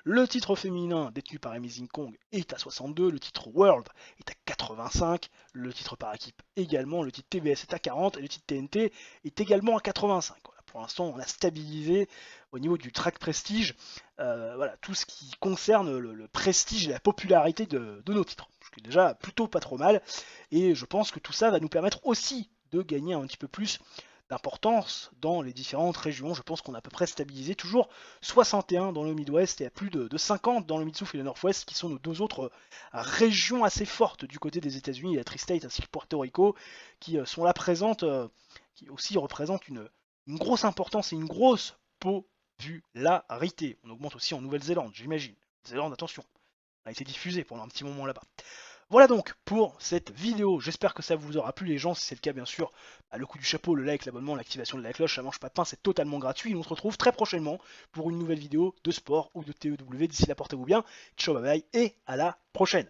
Le titre féminin détenu par Amazing Kong est à 62, le titre World est à 85, le titre par équipe également, le titre TBS est à 40 et le titre TNT est également à 85. Voilà, pour l'instant, on a stabilisé au niveau du track prestige voilà, tout ce qui concerne le prestige et la popularité de nos titres. Ce qui est déjà plutôt pas trop mal et je pense que tout ça va nous permettre aussi de gagner un petit peu plus d'importance dans les différentes régions. Je pense qu'on a à peu près stabilisé toujours 61 dans le Midwest et à plus de 50 dans le Mid-South et le Northwest, qui sont nos deux autres régions assez fortes du côté des États-Unis, la Tri-State ainsi que Puerto Rico, qui sont là présentes, qui aussi représentent une grosse importance et une grosse popularité. On augmente aussi en Nouvelle-Zélande, j'imagine. Nouvelle-Zélande, attention, on a été diffusé pendant un petit moment là-bas. Voilà donc pour cette vidéo, j'espère que ça vous aura plu les gens, si c'est le cas bien sûr, le coup du chapeau, le like, l'abonnement, l'activation de la cloche, ça mange pas de pain, c'est totalement gratuit, et on se retrouve très prochainement pour une nouvelle vidéo de sport ou de TEW, d'ici là portez-vous bien, ciao bye bye et à la prochaine.